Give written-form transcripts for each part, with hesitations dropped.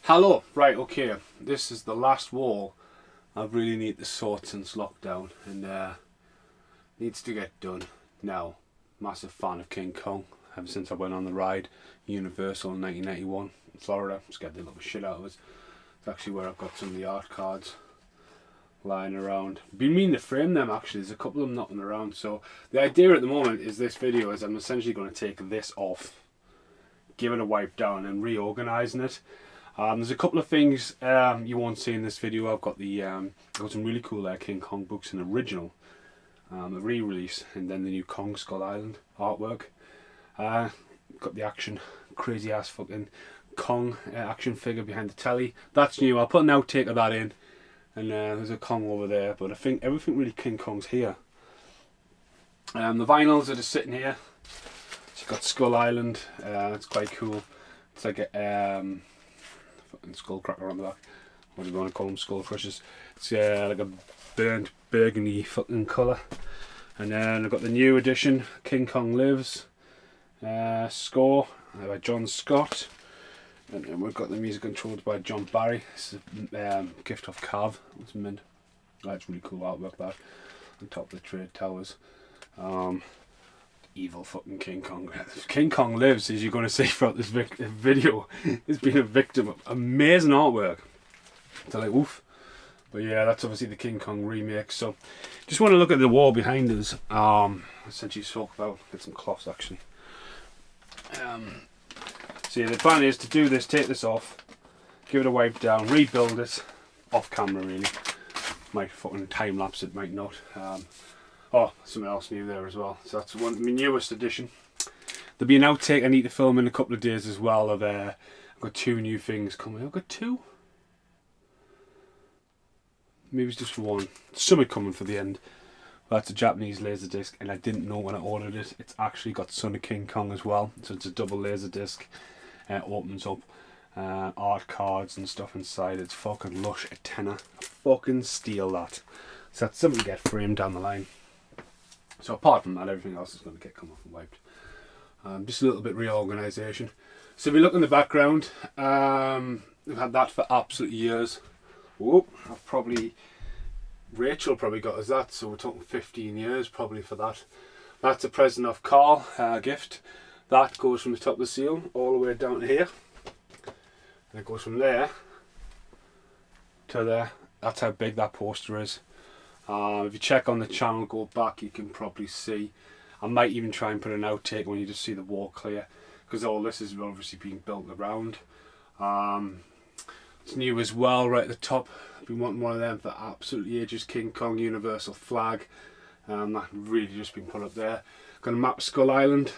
Hello, right, okay, this is the last wall I've really need to sort since lockdown, and needs to get done now. Massive fan of King Kong ever since I went on the ride, Universal in 1991 in Florida. Scared the little shit out of us. It's actually where I've got some of the art cards lying around. Been meaning to frame them actually, there's a couple of them knocking around. So the idea at the moment is this video is I'm essentially going to take this off, give it a wipe down and reorganising it. There's a couple of things you won't see in this video. I've got some really cool King Kong books, an original, a re-release, and then the new Kong Skull Island artwork. Got the crazy ass fucking Kong action figure behind the telly. That's new. I'll put an outtake of that in, and there's a Kong over there. But I think everything really King Kong's here. The vinyls are just sitting here. So you've got Skull Island. It's quite cool. It's like a fucking skull cracker on the back. What do you want to call them? Skull crushers. It's like a burnt burgundy fucking colour. And then I've got the new edition, King Kong Lives score by John Scott. And then we've got the music controlled by John Barry. This is a gift of Cav. It's mint. That's really cool artwork that. On top of the trade towers. Evil fucking King Kong. King Kong Lives, as you're going to see throughout this video, has been a victim of amazing artwork. So like, oof. But yeah, that's obviously the King Kong remake. So just want to look at the wall behind us. Essentially talk about, get some cloths actually. So yeah, the plan is to do this, take this off, give it a wipe down, rebuild it off camera really. Might fucking time lapse it, might not. Oh, something else new there as well. So that's my newest edition. There'll be an outtake I need to film in a couple of days as well. I've got two new things coming. I've got two? Maybe it's just one. Something coming for the end. That's a Japanese laser disc, and I didn't know when I ordered it. It's actually got Son of King Kong as well. So it's a double laser disc. Opens up art cards and stuff inside. It's fucking lush, a tenner. I fucking steal that. So that's something to get framed down the line. So apart from that, everything else is going to get come off and wiped. Just a little bit reorganisation. So if you look in the background, we've had that for absolute years. Whoop, Rachel probably got us that, so we're talking 15 years probably for that. That's a present of Carl, gift. That goes from the top of the seal all the way down to here. And it goes from there to there. That's how big that poster is. If you check on the channel, go back, you can probably see. I might even try and put an outtake when you just see the wall clear, because all this is obviously being built around. It's new as well, right at the top. I've been wanting one of them for absolutely ages. King Kong Universal flag. That really just been put up there. Got a map of Skull Island,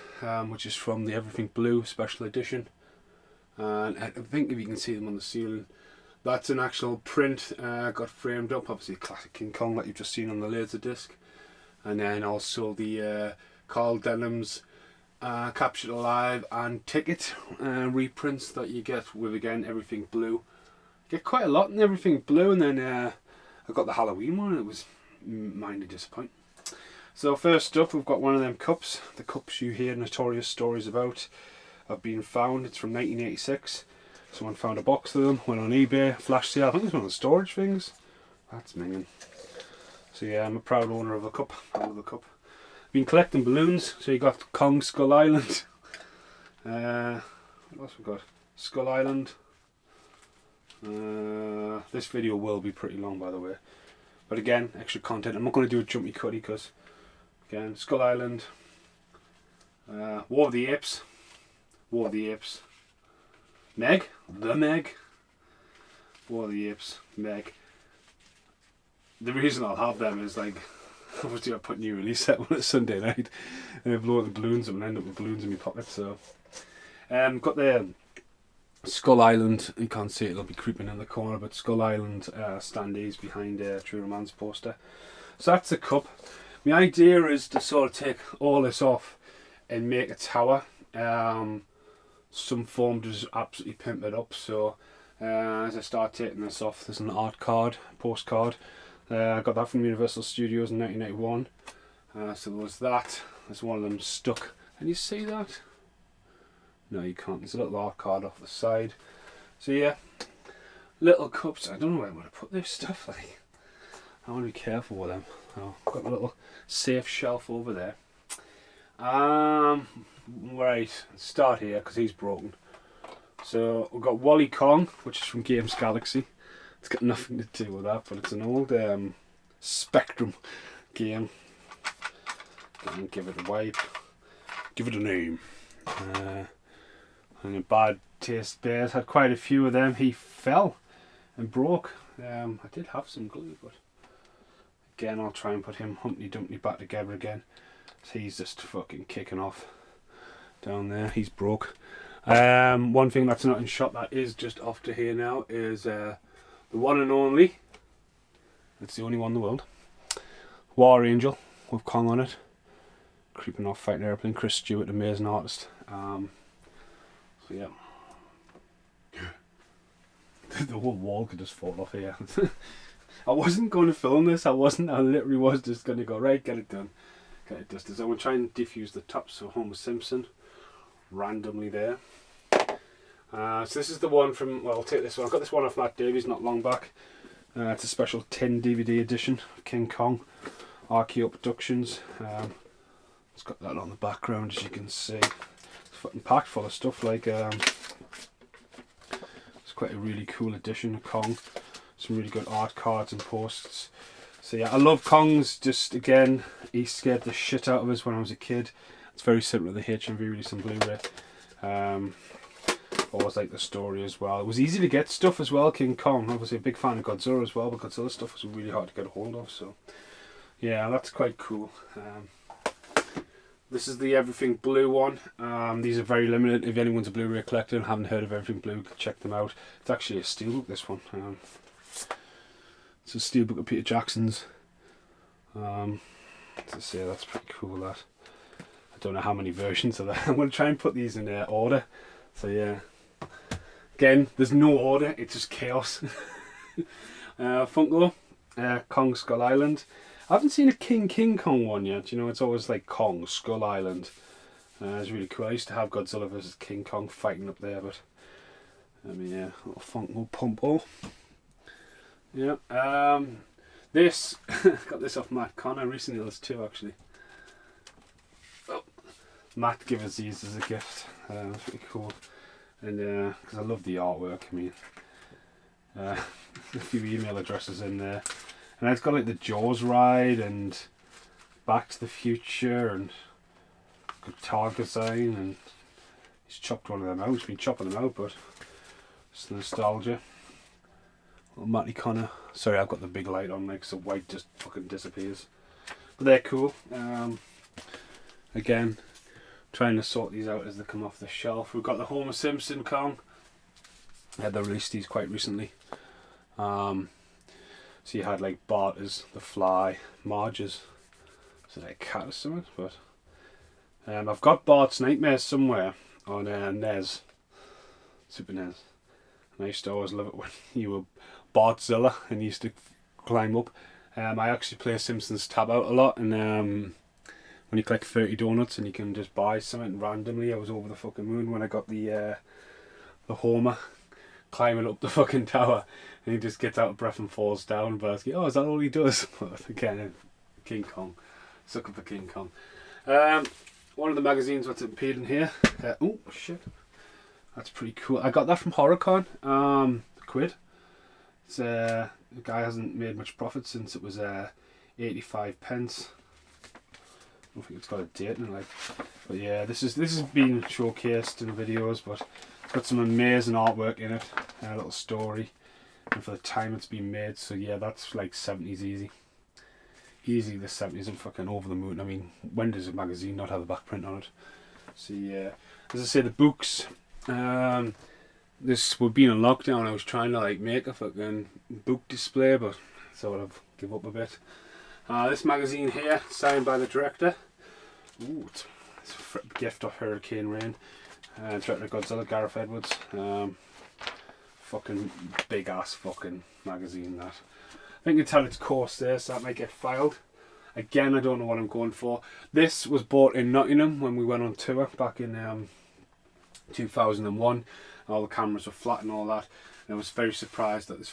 which is from the Everything Blue special edition. And I think if you can see them on the ceiling, that's an actual print, got framed up, obviously classic King Kong that you've just seen on the laser disc. And then also the Carl Denham's Captured Alive and Ticket reprints that you get with, again, Everything Blue. You get quite a lot in Everything Blue, and then I got the Halloween one and it was mildly disappointing. So first up, we've got one of them cups. The cups you hear notorious stories about have been found. It's from 1986. Someone found a box of them, went on eBay, flash sale. I think it's one of the storage things. That's minging. So yeah, I'm a proud owner of a cup. I love the cup. Been collecting balloons. So you got Kong Skull Island. What else we got? Skull Island. This video will be pretty long, by the way. But again, extra content. I'm not going to do a jumpy cutty because, again, Skull Island. War of the Apes. War of the Apes. Meg, the Meg, War of the Apes, Meg. The reason I'll have them is like, obviously I put new release set on a Sunday night and I blow out the balloons and end up with balloons in my pocket. So, got the Skull Island. You can't see it; it'll be creeping in the corner. But Skull Island standees behind True Romance poster. So that's the cup. My idea is to sort of take all this off and make a tower. Some form to just absolutely pimp it up. So as I start taking this off, there's an art card, postcard. I got that from Universal Studios in 1991. So there was that. There's one of them stuck. Can you see that? No, you can't. There's a little art card off the side. So yeah, little cups. I don't know where I'm going to put this stuff. Like, I want to be careful with them. Oh, I've got a little safe shelf over there. Right, start here because he's broken. So we've got Wally Kong, which is from Games Galaxy. It's got nothing to do with that, but it's an old Spectrum game. And give it a wipe. Give it a name. And a Bad Taste Bears had quite a few of them. He fell and broke. I did have some glue, but again, I'll try and put him Humpty Dumpty back together again. So he's just fucking kicking off down there. He's broke. One thing that's not in shot that is just off to here now is the one and only. It's the only one in the world. War Angel with Kong on it. Creeping off fighting airplane. Chris Stewart, amazing artist. So yeah. The whole wall could just fall off here. I wasn't going to film this. I literally was just going to go, right, get it done. Get it dusted. So I'm going to try and diffuse the top. So Homer Simpson. Randomly there. So this is the one from, well, I'll take this one. I got this one off Matt Davies not long back. It's a special tin DVD edition of King Kong. RKO Productions. It's got that on the background, as you can see. It's fucking packed full of stuff. Like, it's quite a really cool edition of Kong. Some really good art cards and posts. So yeah, I love Kong's. Just again, he scared the shit out of us when I was a kid. It's very similar to the HMV release on Blu-ray. Always like the story as well. It was easy to get stuff as well. King Kong, obviously a big fan of Godzilla as well, but Godzilla stuff was really hard to get a hold of. So yeah, that's quite cool. This is the Everything Blue one. These are very limited. If anyone's a Blu-ray collector and haven't heard of Everything Blue, check them out. It's actually a steelbook, this one. It's a steelbook of Peter Jackson's. To say that's pretty cool. That I don't know how many versions of that. I'm going to try and put these in order. So yeah. Again, there's no order. It's just chaos. Funko, Kong Skull Island. I haven't seen a King Kong one yet. You know, it's always like Kong Skull Island. It's really cool. I used to have Godzilla versus King Kong fighting up there, but I mean, yeah, little Funko Pumpo. Yeah. This got this off Matt Connor recently. There's two actually. Oh, Matt gave us these as a gift. It's pretty cool, and because I love the artwork. I mean, a few email addresses in there. And it's got like the Jaws ride and Back to the Future and guitar design, and he's chopped one of them out. He's been chopping them out, but it's nostalgia. Little Matty Connor. Sorry, I've got the big light on, like, so white just fucking disappears. But they're cool. Again, trying to sort these out as they come off the shelf. We've got the Homer Simpson Kong. Yeah, they released these quite recently. So you had like Barters, The Fly, Marge's, so like a cat or something, but I've got Bart's Nightmares somewhere on NES, Super NES, and I used to always love it when you were Bartzilla and you used to climb up. I actually play Simpsons Tab Out a lot, and when you collect 30 donuts and you can just buy something randomly, I was over the fucking moon when I got the Homer climbing up the fucking tower, and he just gets out of breath and falls down. But I was like, oh, is that all he does? But again, King Kong, sucker for King Kong. One of the magazines what's appeared in here. Oh shit, that's pretty cool. I got that from HorrorCon. £1. It's the guy hasn't made much profit since it was 85 pence. I don't think it's got a date in it, like. But yeah, this has been showcased in videos, but it's got some amazing artwork in it, a little story, and for the time it's been made, so yeah, that's like 70s easy. Easy the 70s, and fucking over the moon. I mean, when does a magazine not have a back print on it? So yeah, as I say, the books, this would be in lockdown. I was trying to like make a fucking book display, but sort of give up a bit. This magazine here, signed by the director. Ooh, it's a gift of Hurricane Rain. Director of Godzilla, Gareth Edwards. Fucking big ass fucking magazine that. I think it's had its course there, so that might get filed. Again, I don't know what I'm going for. This was bought in Nottingham when we went on tour back in 2001. All the cameras were flat and all that. And I was very surprised at this.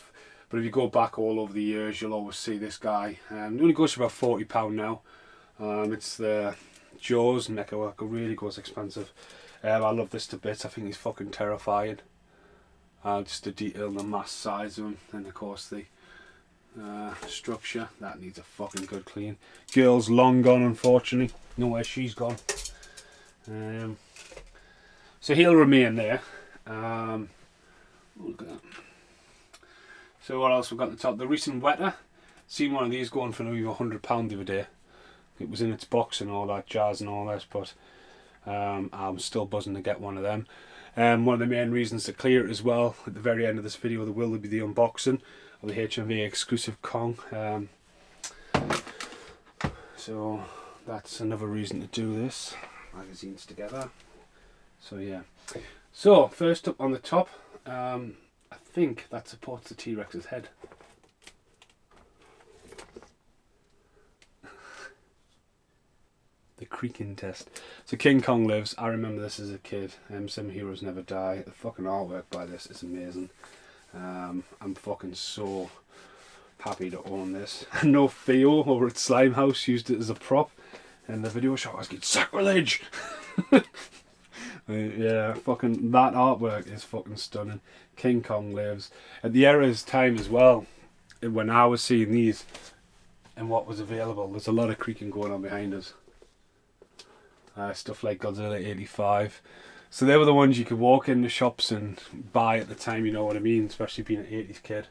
But if you go back all over the years, you'll always see this guy. It only goes for about £40 now. It's the Jaws mechawork. It really goes expensive. I love this to bits. I think he's fucking terrifying. Just the detail and the mass size of him, and of course the structure that needs a fucking good clean. Girl's long gone, unfortunately. Know where she's gone. So he'll remain there. Look at that. So what else we've got at the top? The recent wetter. Seen one of these going for nearly £100 the other day. It was in its box and all that jazz and all this, but I'm still buzzing to get one of them. One of the main reasons to clear it as well, at the very end of this video, there will be the unboxing of the HMV exclusive Kong. So that's another reason to do this. Magazines together. So yeah. So first up on the top, I think that supports the T-Rex's head. The creaking test. So King Kong lives. I remember this as a kid. Some heroes never die. The fucking artwork by this is amazing. I'm fucking so happy to own this. I know Theo over at Slime House used it as a prop in the video shot. I was getting sacrilege. Yeah, fucking that artwork is fucking stunning. King Kong lives. At the era's time as well, when I was seeing these and what was available, there's a lot of creaking going on behind us. Stuff like Godzilla 85. So they were the ones you could walk in the shops and buy at the time, you know what I mean, especially being an 80s kid.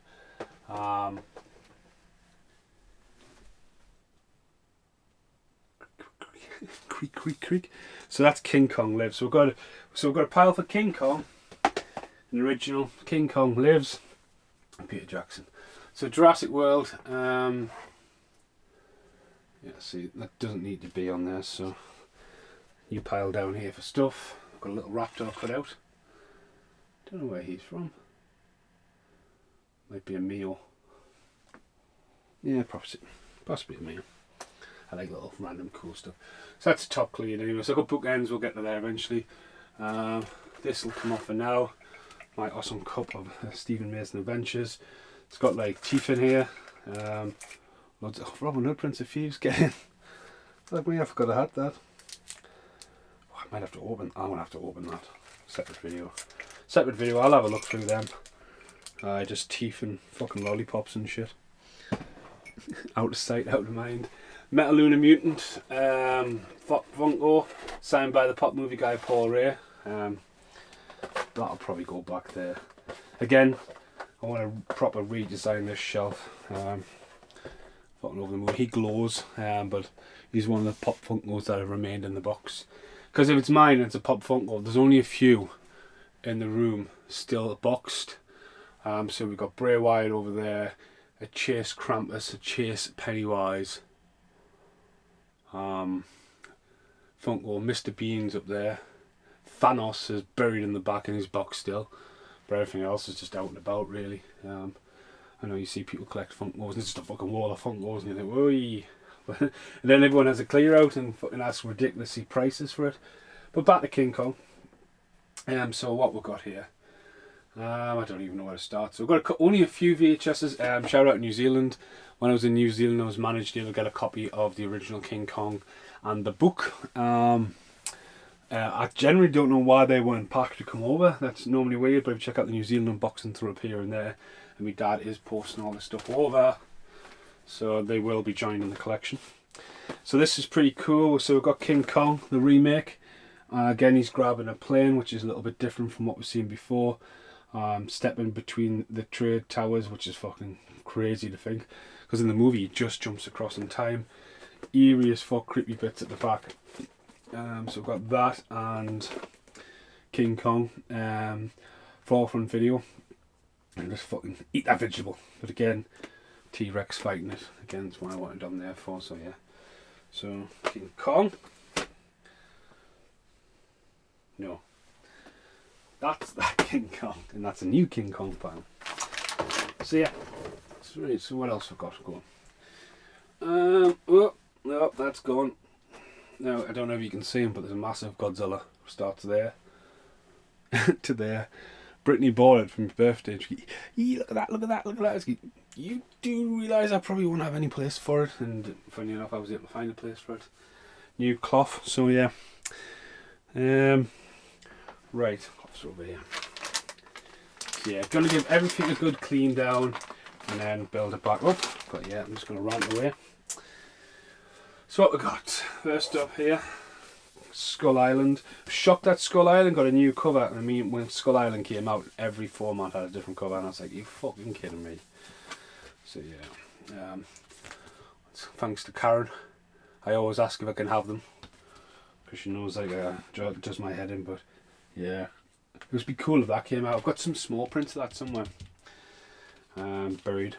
Creak, creak, creak. So that's King Kong lives. So we've got a pile for King Kong. The original King Kong lives. Peter Jackson. So Jurassic World. Yeah, see, that doesn't need to be on there, so you pile down here for stuff. I've got a little raptor cut out. Don't know where he's from. Might be a meal. Yeah, possibly a meal. I like little random cool stuff. So that's top clean anyway. So I've got bookends, we'll get to there eventually. This will come off for now. My awesome cup of Stephen Mason Adventures. It's got like teeth in here. Loads of Robin Hood, Prince of Thieves, get in. Like me, I forgot I had that. Oh, I might have to open, I'm gonna have to open that. Separate video, I'll have a look through them. Just teeth and fucking lollipops and shit. Out of sight, out of mind. Metal Luna Mutant, Funko, signed by the pop movie guy Paul Ray. That'll probably go back there. Again, I want to proper redesign this shelf. Fucking over the moon. He glows, but he's one of the pop Funkos that have remained in the box. Because if it's mine and it's a pop Funko, there's only a few in the room still boxed. So we've got Bray Wyatt over there, a Chase Krampus, a Chase Pennywise. Funko Mr. Bean's up there. Thanos is buried in the back in his box still, but everything else is just out and about really. I know you see people collect Funkos and it's just a fucking wall of Funkos and you think, oi. And then everyone has a clear out and fucking asks ridiculously prices for it. But back to King Kong. So what we've got here. I don't even know where to start. So we've got only a few VHSs. Shout out to New Zealand. When I was in New Zealand, I was managed to get a copy of the original King Kong and the book. I generally don't know why they weren't packed to come over. That's normally weird, but if you check out the New Zealand unboxing through up here and there, and my dad is posting all this stuff over, so they will be joined in the collection. So this is pretty cool. So we've got King Kong, the remake. Again, he's grabbing a plane, which is a little bit different from what we've seen before. Stepping between the trade towers, which is fucking crazy to think, because in the movie he just jumps across in time. Eerie as fuck, creepy bits at the back. So we've got that and King Kong forefront video, and just fucking eat that vegetable. But again, T-Rex fighting it. Again, that's what I wanted on there for. So yeah, so King Kong. No, that's that King Kong, and that's a new King Kong panel. So yeah, so what else have got to go? Oh, no, that's gone. Now I don't know if you can see him, but there's a massive Godzilla. Starts there to there. Brittany bought it for my birthday. And she, look at that, look at that, look at that. I was like, you do realise I probably won't have any place for it, and funny enough, I was able to find a place for it. New cloth, so yeah. Right, cloth's over here. So yeah, gonna give everything a good clean down, and then build it back up. But yeah, I'm just gonna rant away. So what we got? First up here, Skull Island. Shocked that Skull Island got a new cover. I mean, when Skull Island came out, every format had a different cover, and I was like, you fucking kidding me? So yeah, thanks to Karen. I always ask if I can have them, because she knows like does my head in. But yeah, it would be cool if that came out. I've got some small prints of that somewhere, buried.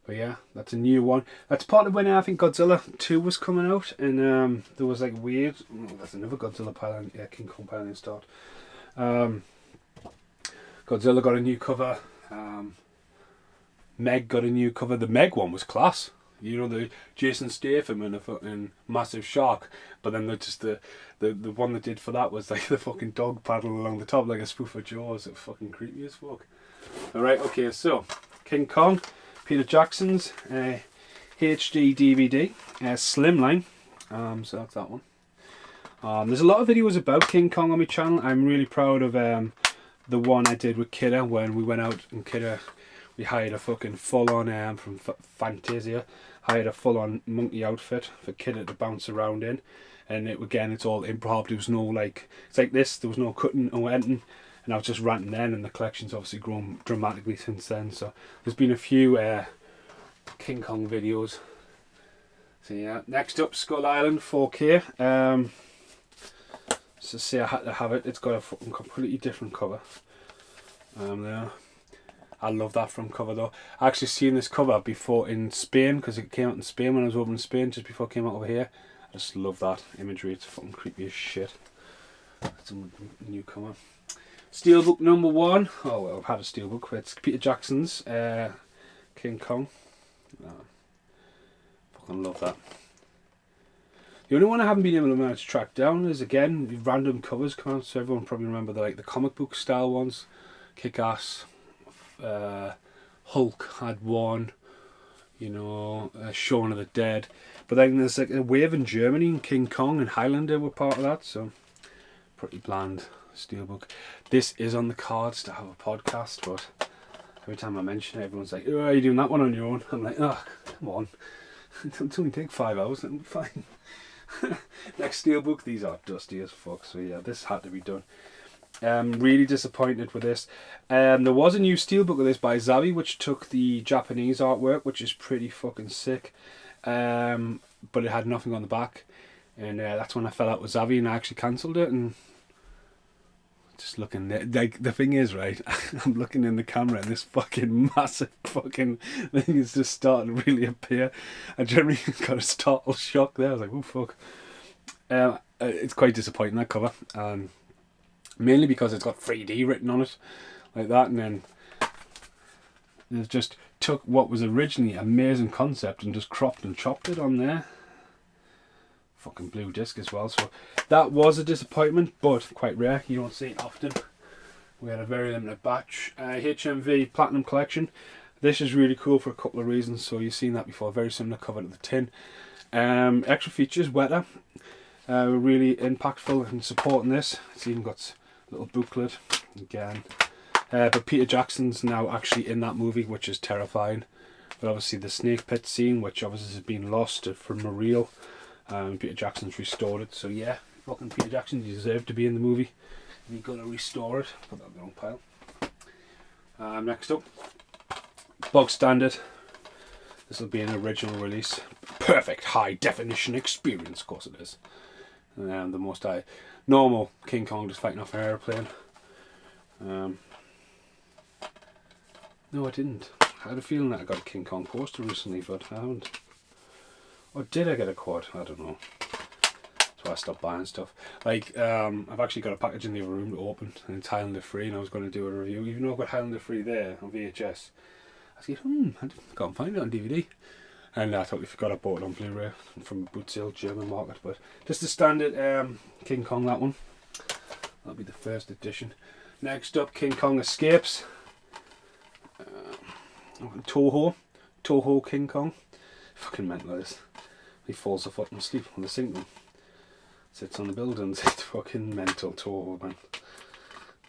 But yeah, that's a new one. That's part of when I think Godzilla 2 was coming out, and there was like weird. Oh, that's another Godzilla Pioneer, yeah, King Kong Pioneer start. Godzilla got a new cover. Meg got a new cover. The Meg one was class. You know, the Jason Statham and a fucking massive shark. But then the one they did for that was like the fucking dog paddling along the top like a spoof of Jaws. It was fucking creepy as fuck. Alright, okay, so King Kong, Peter Jackson's HD DVD, Slimline. So that's that one. There's a lot of videos about King Kong on my channel. I'm really proud of the one I did with Kidder when we went out, and Kidder, we hired a fucking full-on from Fantasia, hired a full-on monkey outfit for Kidder to bounce around in, and it's all improv. There was no like, it's like this, there was no cutting or editing, and I was just ranting then, and the collection's obviously grown dramatically since then. So there's been a few King Kong videos. So yeah, next up, Skull Island 4K. So say I had to have it. It's got a fucking completely different cover. There. I love that front cover though. I actually seen this cover before in Spain, because it came out in Spain when I was over in Spain, just before it came out over here. I just love that imagery. It's fucking creepy as shit. It's a new cover. Steelbook number 1. Oh, well, I've had a steelbook. It's Peter Jackson's King Kong. Fucking love that. The only one I haven't been able to manage to track down is, again, random covers come out, so everyone probably remember the comic book style ones. Kick-Ass, Hulk had one, you know, Shaun of the Dead. But then there's like a wave in Germany, and King Kong and Highlander were part of that, so pretty bland steelbook. This is on the cards to have a podcast, but every time I mention it, everyone's like, oh, are you doing that one on your own? I'm like, oh, come on. It'll only take 5 hours, it'll be fine. Next steelbook, these are dusty as fuck, so yeah, this had to be done. Really disappointed with this. There was a new steelbook of this by Zavi, which took the Japanese artwork, which is pretty fucking sick, but it had nothing on the back, and that's when I fell out with Zavi and I actually cancelled it. And just looking there, like, the thing is, right, I'm looking in the camera and this fucking massive fucking thing is just starting to really appear. I generally got a startled shock there. I was like, oh fuck. It's quite disappointing, that cover, mainly because it's got 3D written on it like that, and then they just took what was originally an amazing concept and just cropped and chopped it on there. Fucking blue disc as well, so that was a disappointment, but quite rare. You don't see it often. We had a very limited batch. HMV Platinum Collection. This is really cool for a couple of reasons. So you've seen that before. Very similar cover to the tin. Extra features, wetter. Really impactful in supporting this. It's even got a little booklet again. But Peter Jackson's now actually in that movie, which is terrifying. But obviously the snake pit scene, which obviously has been lost from a reel. Peter Jackson's restored it, so yeah, fucking Peter Jackson, you deserve to be in the movie. You're gonna restore it. Put that in the wrong pile. Next up, bog standard. This will be an original release. Perfect high definition experience, of course it is. And the most normal King Kong just fighting off an airplane. No, I didn't. I had a feeling that I got a King Kong poster recently, but I haven't. Or did I get a quad? I don't know. That's why I stopped buying stuff. Like, I've actually got a package in the other room to open, and it's Highlander 3, and I was going to do a review. Even though I've got Highlander 3 there on VHS, I was like, I can't find it on DVD. And I totally forgot I bought it on Blu-ray from a boot sale, German market. But just the standard King Kong, that one. That'll be the first edition. Next up, King Kong Escapes. Toho King Kong. Fucking mental this. He falls a fucking asleep on the sink. Sits on the buildings. It's fucking mental Toho, man.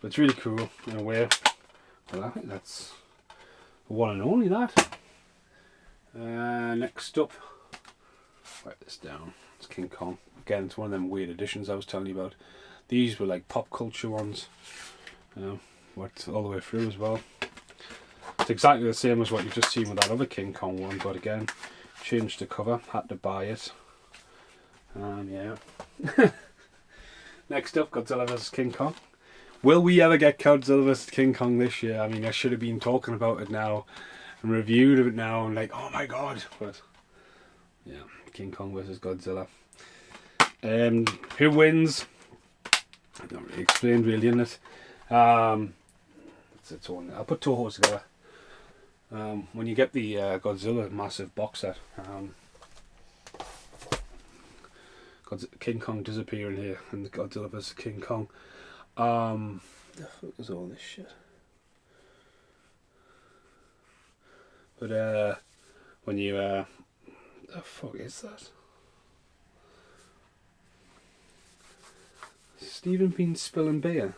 But it's really cool in a way. Well, I think that's the one and only that. Next up, write this down. It's King Kong. Again, it's one of them weird editions I was telling you about. These were like pop culture ones. Worked all the way through as well. It's exactly the same as what you've just seen with that other King Kong one, but again, changed the cover, had to buy it. Yeah. Next up, Godzilla vs King Kong. Will we ever get Godzilla vs King Kong this year? I mean, I should have been talking about it now and reviewed it now and like, oh my god. But yeah, King Kong vs Godzilla. Who wins? I don't really explain really in it. It's its own. I'll put Toho together. When you get the Godzilla massive box set, King Kong disappearing here and the Godzilla vs King Kong. The fuck is all this shit? But when you the fuck is that? Stephen been spilling beer?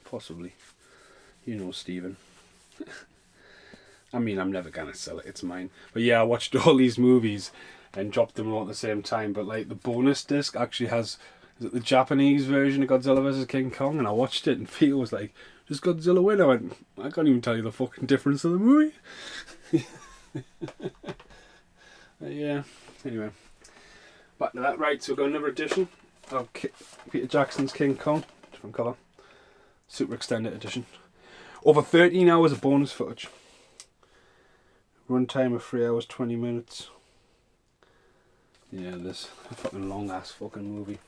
Possibly. You know Stephen. I mean, I'm never gonna sell it, it's mine. But yeah, I watched all these movies and dropped them all at the same time. But like the bonus disc actually has, is it the Japanese version of Godzilla vs King Kong? And I watched it and Peter was like, does Godzilla win? I went, I can't even tell you the fucking difference of the movie. Yeah, anyway. Back to that. Right, so we've got another edition of Peter Jackson's King Kong. Different colour. Super extended edition. Over 13 hours of bonus footage. Runtime of 3 hours 20 minutes. Yeah, this a fucking long ass fucking movie.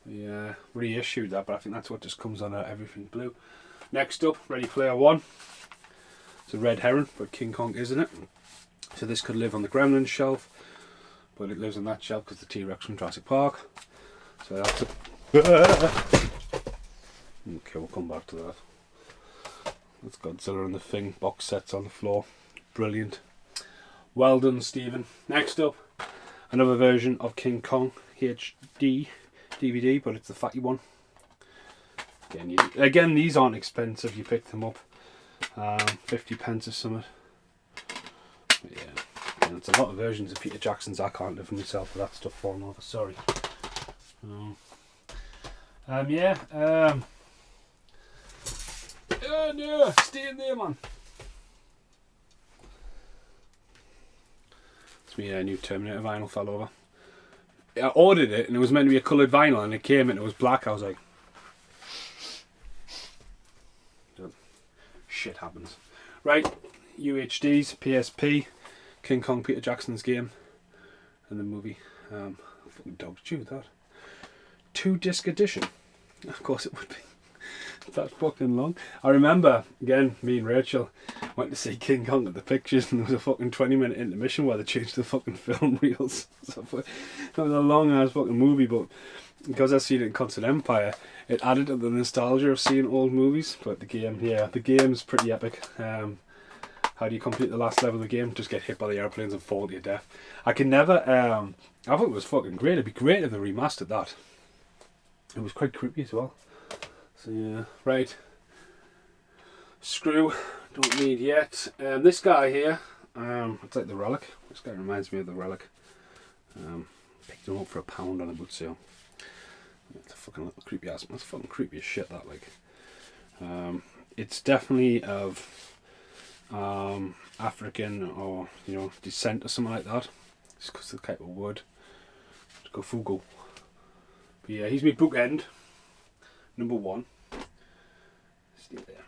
Yeah, reissued that, but I think that's what just comes on everything blue. Next up, Ready Player One. It's a red herring, but King Kong isn't it. So this could live on the Gremlins shelf, but it lives on that shelf because the T-Rex from Jurassic Park. So that's it. Okay, we'll come back to that. That's Godzilla and the Thing box sets on the floor. Brilliant. Well done, Stephen. Next up, another version of King Kong HD DVD, but it's the fatty one. Again, these aren't expensive. You pick them up, 50 pence or something. But yeah, and it's a lot of versions of Peter Jackson's. I can't live with myself with that stuff falling over. Sorry. Yeah. Oh no, stay in there, man. It's me, a new Terminator vinyl fell over. I ordered it and it was meant to be a coloured vinyl and it came and it was black. I was like, shit happens. Right, UHDs, PSP, King Kong Peter Jackson's game, and the movie. Fucking dog's chew that. 2-disc edition. Of course it would be. That fucking long. I remember, again, me and Rachel went to see King Kong at the Pictures and there was a fucking 20-minute intermission where they changed the fucking film reels. So it was a long ass fucking movie, but because I've seen it in Concert Empire, it added to the nostalgia of seeing old movies. But the game, yeah, the game's pretty epic. How do you complete the last level of the game? Just get hit by the airplanes and fall to your death. I can never, I thought it was fucking great. It'd be great if they remastered that. It was quite creepy as well. So yeah, right. Screw, don't need yet. This guy here, it's like the Relic. This guy reminds me of the Relic. Picked him up for £1 on a boot sale. It's a fucking little creepy ass. That's fucking creepy as shit. That like, it's definitely of African or descent or something like that. Just because of the type of wood. Go Fugo. But yeah, he's my bookend. Number 1. Stay there.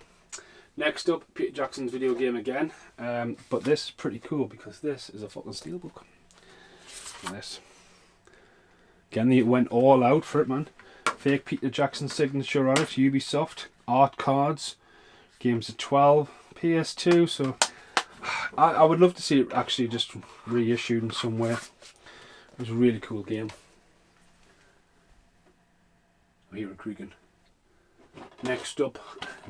Next up, Peter Jackson's video game again. But this is pretty cool because this is a fucking steelbook. This. Again, they went all out for it, man. Fake Peter Jackson signature on it. Ubisoft. Art cards. Games of 12. PS2. So I would love to see it actually just reissued in somewhere. It was a really cool game. I hear it creaking. Next up, I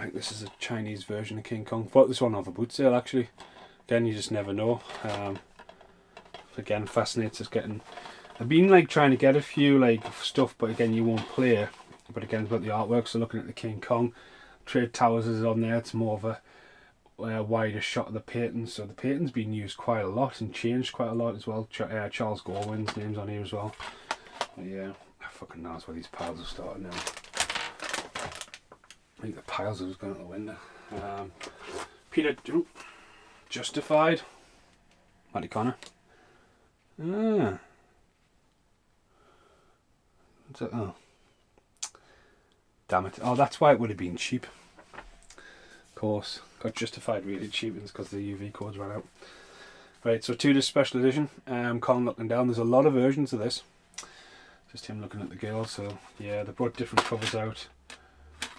think this is a Chinese version of King Kong. Bought this one off a boot sale actually. Again, you just never know. Again, fascinates us getting. I've been like trying to get a few like stuff, but again, you won't play. But again, it's about the artwork. So looking at the King Kong, Trade Towers is on there. It's more of a wider shot of the paintings. So the paintings been used quite a lot and changed quite a lot as well. Charles Gorwin's name's on here as well. But yeah, I fucking knows where these piles are starting now. I think the piles are just going out the window. Peter Justified. Matty Connor. Ah. Oh. Damn it. Oh, that's why it would have been cheap. Of course. Got Justified really cheap, and it's because the UV codes ran out. Right, so 2 disc special edition. Colin looking down. There's a lot of versions of this. Just him looking at the girl. So yeah, they brought different covers out.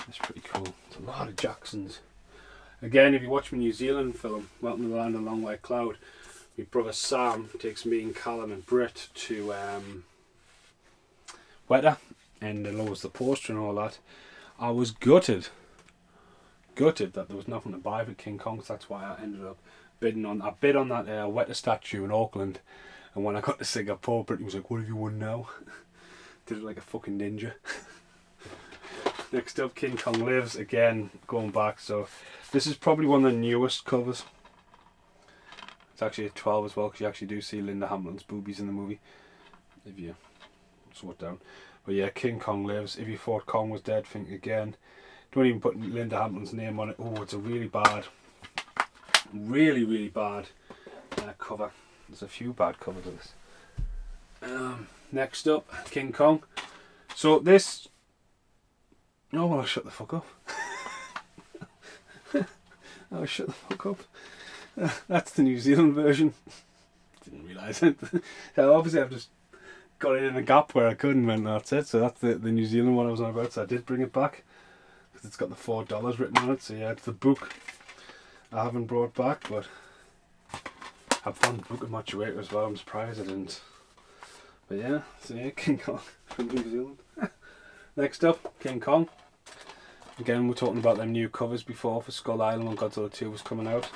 It's pretty cool. It's a lot of Jacksons. Again, if you watch my New Zealand film, Welcome to the Land of Long White Cloud, my brother Sam takes me and Callum and Britt to Weta, and lowers the poster and all that. I was gutted that there was nothing to buy for King Kong, so that's why I ended up bidding on. I bid on that Weta statue in Auckland, and when I got to Singapore, Brittany was like, "What have you won now?" Did it like a fucking ninja. Next up, King Kong Lives, again, going back, so this is probably one of the newest covers. It's actually a 12 as well, because you actually do see Linda Hamilton's boobies in the movie, if you slow it down. But yeah, King Kong Lives. If you thought Kong was dead, think again. Don't even put Linda Hamilton's name on it. Oh, it's a really bad, really bad cover. There's a few bad covers of this. Next up, King Kong. So this... Oh, well, shut the fuck up. Oh, shut the fuck up. That's the New Zealand version. Didn't realise it. Obviously, I've just got it in a gap where I couldn't, and that's it. So that's the New Zealand one I was on about. So I did bring it back because it's got the $4 written on it. So yeah, it's the book I haven't brought back, but I've found the book of Maturator as well. I'm surprised I didn't. But yeah, so yeah, King Kong from New Zealand. Next up, King Kong. Again, we're talking about them new covers before for Skull Island when Godzilla 2 was coming out.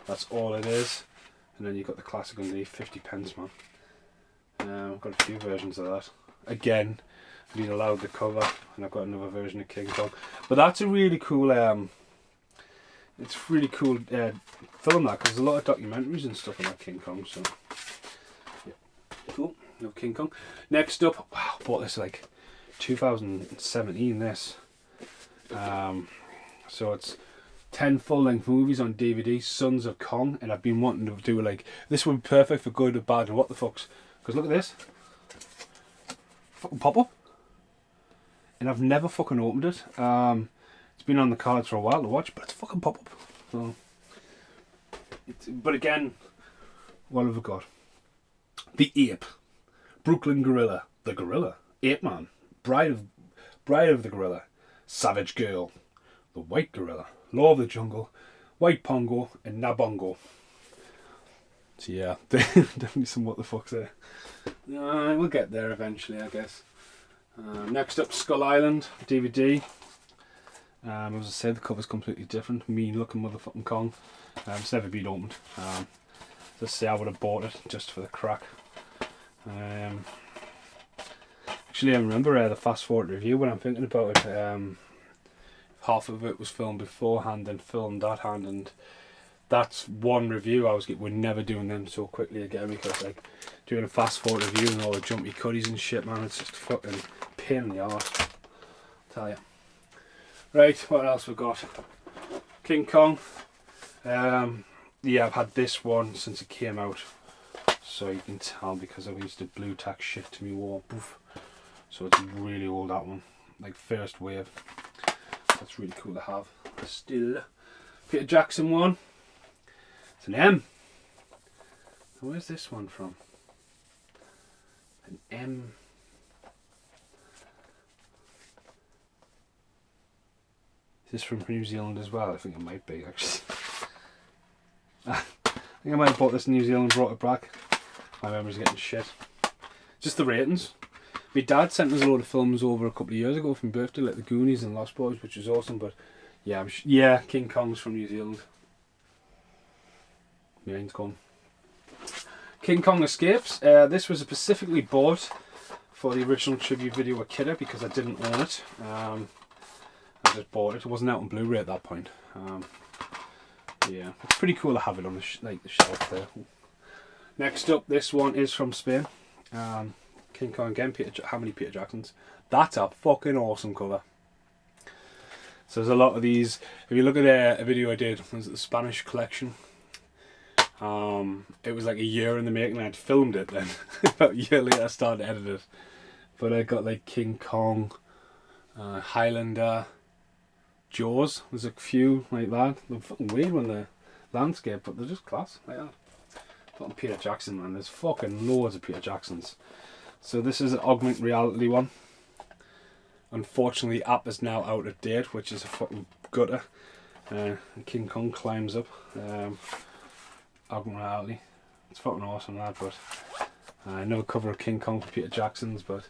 That's all it is. And then you've got the classic underneath, 50 pence, man. I've got a few versions of that. Again, I've been allowed the cover, and I've got another version of King Kong. But that's a really cool, it's really cool film, that, because there's a lot of documentaries and stuff about King Kong, so yeah, cool. No King Kong. Next up, wow, I bought this like 2017, this. So it's 10 full-length movies on DVD, Sons of Kong, and I've been wanting to do like, this would be perfect for good or bad, and what the fuck's, because look at this, fucking pop up, and I've never fucking opened it. It's been on the cards for a while to watch, but it's fucking pop up. So, but again, what have we got? The Ape, Brooklyn Gorilla, the Gorilla, Ape Man, Bride of the Gorilla, Savage Girl, the White Gorilla, Law of the Jungle, White Pongo, and Nabongo. So yeah, definitely some what the fucks there. We'll get there eventually, I guess. Next up, Skull Island DVD. As I said, the cover's completely different. Mean looking motherfucking Kong. It's never been opened. Let's say I would have bought it just for the crack. Actually, I remember the fast forward review when I'm thinking about it. Half of it was filmed beforehand and filmed that hand, and that's one review I was we're never doing them so quickly again, because like doing a fast forward review and all the jumpy cuddies and shit, man, it's just a fucking pain in the arse, I'll tell you. Right, what else we got? King Kong. Yeah, I've had this one since it came out, so you can tell because I used to blue tack shit to me wall. Poof. So it's really old, that one, like first wave. That's really cool to have. Still, Peter Jackson one. It's an M. Where's this one from? An M. Is this from New Zealand as well? I think it might be, actually. I think I might have bought this in New Zealand and brought it back. My memory's getting shit. Just the ratings. My dad sent us a load of films over a couple of years ago for my birthday, like The Goonies and Lost Boys, which was awesome. But yeah, yeah, King Kong's from New Zealand. Mine's gone. King Kong Escapes. This was specifically bought for the original tribute video with Kidder because I didn't own it. I just bought it. It wasn't out on Blu-ray at that point. Yeah, it's pretty cool to have it on the shelf there. Next up, this one is from Spain. King Kong again. How many Peter Jacksons? That's a fucking awesome cover. So there's a lot of these. If you look at a video I did, it was the Spanish collection. It was like a year in the making. I'd filmed it then. About a year later I started to edit it. But I got like King Kong, Highlander, Jaws. There's a few like that. They're fucking weird when they're landscape, but they're just class. Like that. Fucking Peter Jackson, man. There's fucking loads of Peter Jacksons. So this is an augmented reality one. Unfortunately the app is now out of date, which is a fucking gutter. King Kong climbs up. Augmented reality. It's fucking awesome that, but I never cover a King Kong for Peter Jackson's, but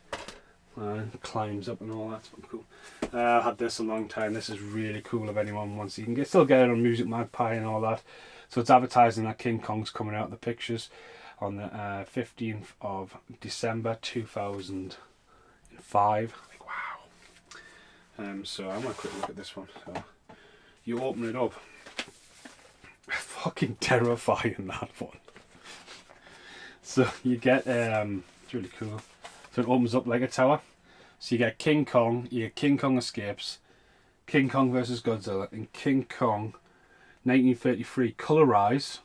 climbs up and all that's fucking cool. I had this a long time. This is really cool if anyone wants. You can still get it on Music Magpie and all that. So it's advertising that King Kong's coming out of the pictures on the 15th of December 2005. Like, wow. So I'm gonna quick look at this one. So you open it up. Fucking terrifying, that one. So you get it's really cool. So it opens up like a tower. So you get King Kong, you get King Kong Escapes, King Kong versus Godzilla, and King Kong 1933 colorized.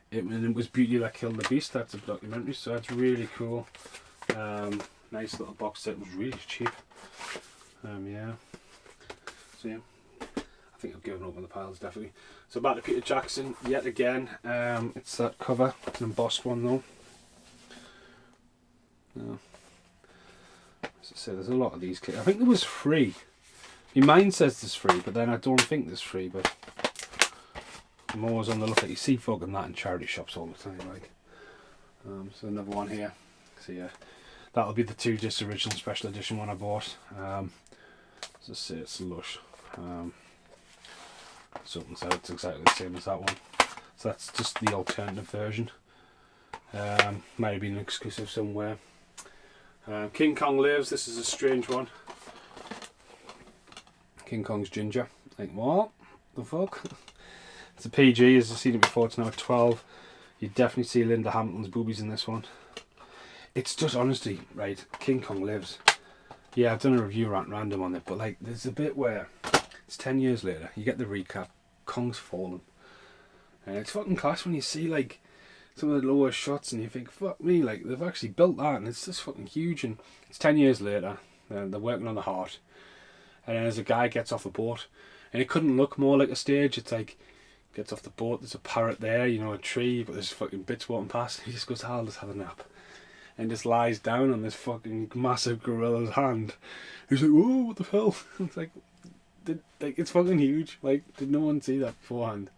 It was Beauty That Killed the Beast. That's a documentary, so that's really cool. Nice little box set. It was really cheap. Yeah. So yeah, I think I've given up on the piles definitely. So back to Peter Jackson yet again. It's that cover, it's an embossed one though. As I say, there's a lot of these. I think there was free. My mind says there's free, but then I don't think there's free. But I'm always on the lookout. You see fucking that in charity shops all the time, like. So another one here. So yeah, that'll be the 2 disc original special edition one I bought. As I say, it's lush. So it's exactly the same as that one. So that's just the alternative version. Might have been an exclusive somewhere. King Kong Lives. This is a strange one. King Kong's ginger. Like, what the fuck? It's a PG, as I've seen it before. It's now 12. You definitely see Linda Hamilton's boobies in this one. It's just honestly, right, King Kong Lives. Yeah, I've done a review random on it, but like, there's a bit where it's 10 years later. You get the recap. Kong's fallen. And it's fucking class when you see like some of the lower shots and you think, fuck me, like they've actually built that and it's just fucking huge. And it's 10 years later. They're working on the heart. And then as a guy gets off a boat, and it couldn't look more like a stage. It's like, gets off the boat, there's a parrot there, you know, a tree, but there's fucking bits walking past. And he just goes, I'll just have a nap. And just lies down on this fucking massive gorilla's hand. He's like, whoa, what the hell? It's like, it's fucking huge. Like, did no one see that beforehand?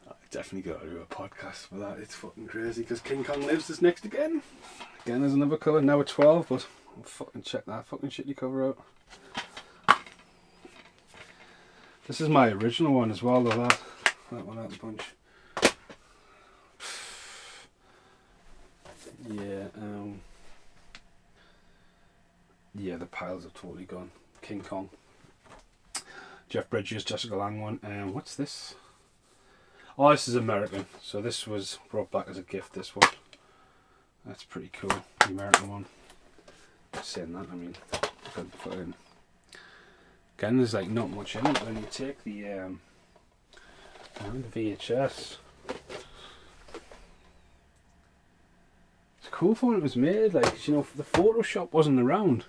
I definitely got to do a podcast for that. It's fucking crazy because King Kong Lives is next again. Again, there's another colour. Now a 12, but I'll fucking check that fucking shitty cover out. This is my original one as well, though. That one out the bunch. Yeah. Yeah, the piles have totally gone. King Kong. Jeff Bridges, Jessica Lange one. What's this? Oh, this is American. So this was brought back as a gift, this one. That's pretty cool. The American one. Saying that, I mean, put in. Again, there's like not much in it, but when you take the VHS. It's cool for when it was made, like, you know, the Photoshop wasn't around.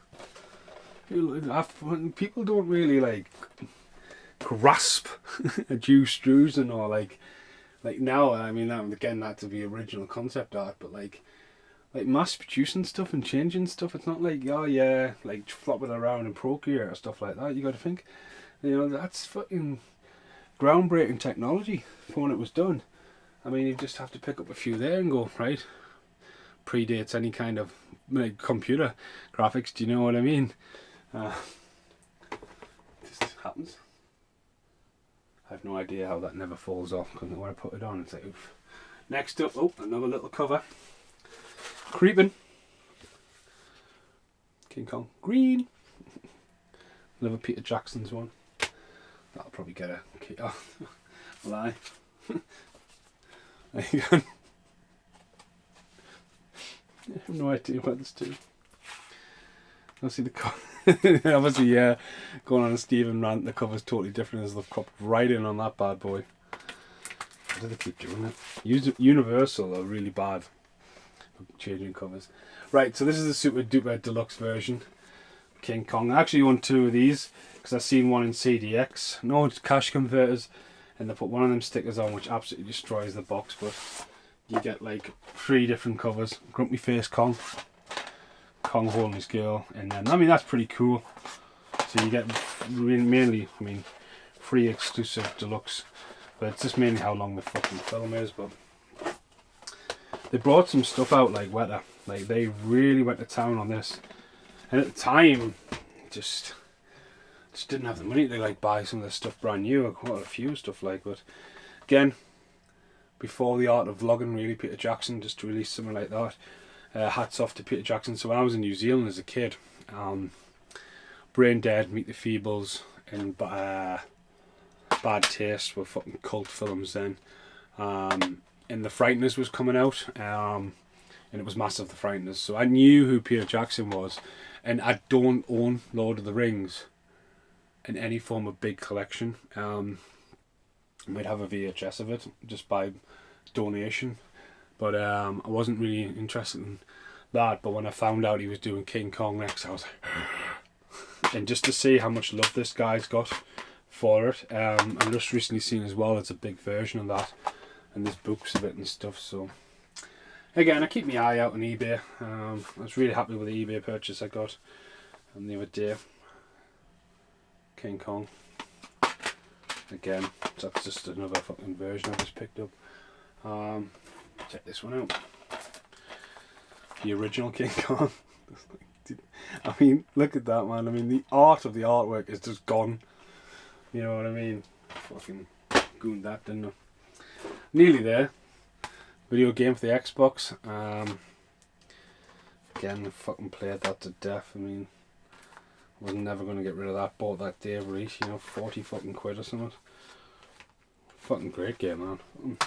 People don't really like grasp a juice drews and all, like now. I mean, again, that to be original concept art, but like mass producing stuff and changing stuff. It's not like, oh yeah, like flopping around in Procreate or stuff like that. You got to think, you know, that's fucking groundbreaking technology for when it was done. I mean, you just have to pick up a few there and go, right, predates any kind of like computer graphics. Do you know what I mean? This happens. I have no idea how that never falls off, because when I put it on, it's like oof. Next up, oh, another little cover. Creeping. King Kong green. Another Peter Jackson's one. That'll probably get a key off. Lie. There you go. I have no idea what this to. I'll see the cover. Obviously, yeah, going on a Stephen rant, the cover's totally different as they've cropped right in on that bad boy. Why do they keep doing it? Universal are really bad for changing covers. Right, so this is the super duper deluxe version. King Kong. I actually own two of these because I've seen one in CDX. No cash converters, and they put one of them stickers on which absolutely destroys the box, but you get like 3 different covers. Grumpy Face Kong, Kong holding his girl, and then I mean that's pretty cool. So you get mainly, I mean, 3 exclusive deluxe, but it's just mainly how long the fucking film is. But they brought some stuff out like Wetter, like they really went to town on this, and at the time just didn't have the money to like buy some of this stuff brand new. I got a few stuff like, but again, before the art of vlogging really, Peter Jackson just to release something like that. Hats off to Peter Jackson. So when I was in New Zealand as a kid, Brain Dead, Meet the Feebles, and Bad Taste were fucking cult films then. And The Frighteners was coming out, and it was massive, The Frighteners. So I knew who Peter Jackson was, and I don't own Lord of the Rings in any form of big collection. I might have a VHS of it just by donation, but I wasn't really interested in that. But when I found out he was doing King Kong next, I was like and just to see how much love this guy's got for it, I've just recently seen as well it's a big version of that, and there's books of it and stuff. So again, I keep my eye out on eBay. I was really happy with the eBay purchase I got the other day. King Kong. Again, that's just another fucking version I just picked up. Check this one out. The original King Kong. I mean, look at that, man. I mean, the art of the artwork is just gone. You know what I mean? Fucking gooned that, didn't I? Nearly there. Video game for the Xbox. Again, I fucking played that to death. I mean, I was never going to get rid of that. Bought that day of release, you know, 40 fucking quid or something. Fucking great game, man.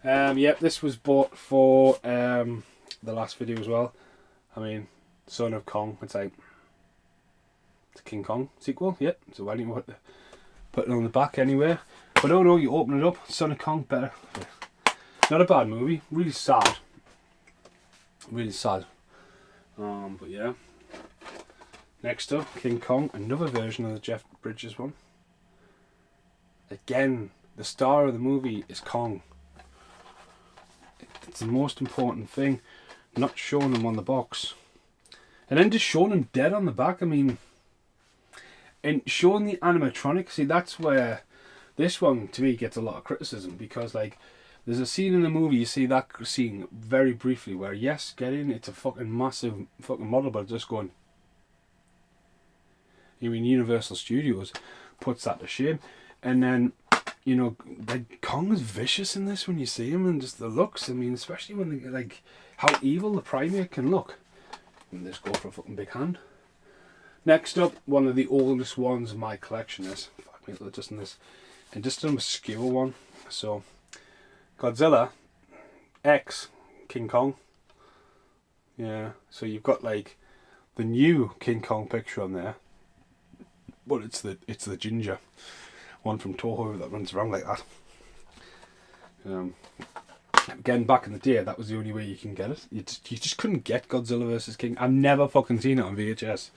Yeah. Yep, this was bought for the last video as well. I mean, Son of Kong. It's like it's a King Kong sequel. Yep. So why didn't you put it on the back anyway? But oh no, you open it up. Son of Kong, better. Not a bad movie. Really sad. Really sad. But yeah. Next up, King Kong. Another version of the Jeff Bridges one. Again, the star of the movie is Kong. It's the most important thing. Not showing him on the box. And then just showing him dead on the back. I mean, and showing the animatronics. See, that's where this one, to me, gets a lot of criticism. Because, like, there's a scene in the movie, you see that scene very briefly, where, yes, get in, it's a fucking massive fucking model, but just going... I mean, Universal Studios puts that to shame. And then, you know, like, Kong is vicious in this when you see him, and just the looks. I mean, especially when, they, like, how evil the primate can look. And just go for a fucking big hand. Next up, one of the oldest ones in my collection is, fuck me, just in this, and just an obscure one. So, Godzilla X King Kong. Yeah, so you've got like the new King Kong picture on there, but it's the ginger one from Toho that runs around like that. Again, back in the day, that was the only way you can get it. You just couldn't get Godzilla vs King. I've never fucking seen it on VHS.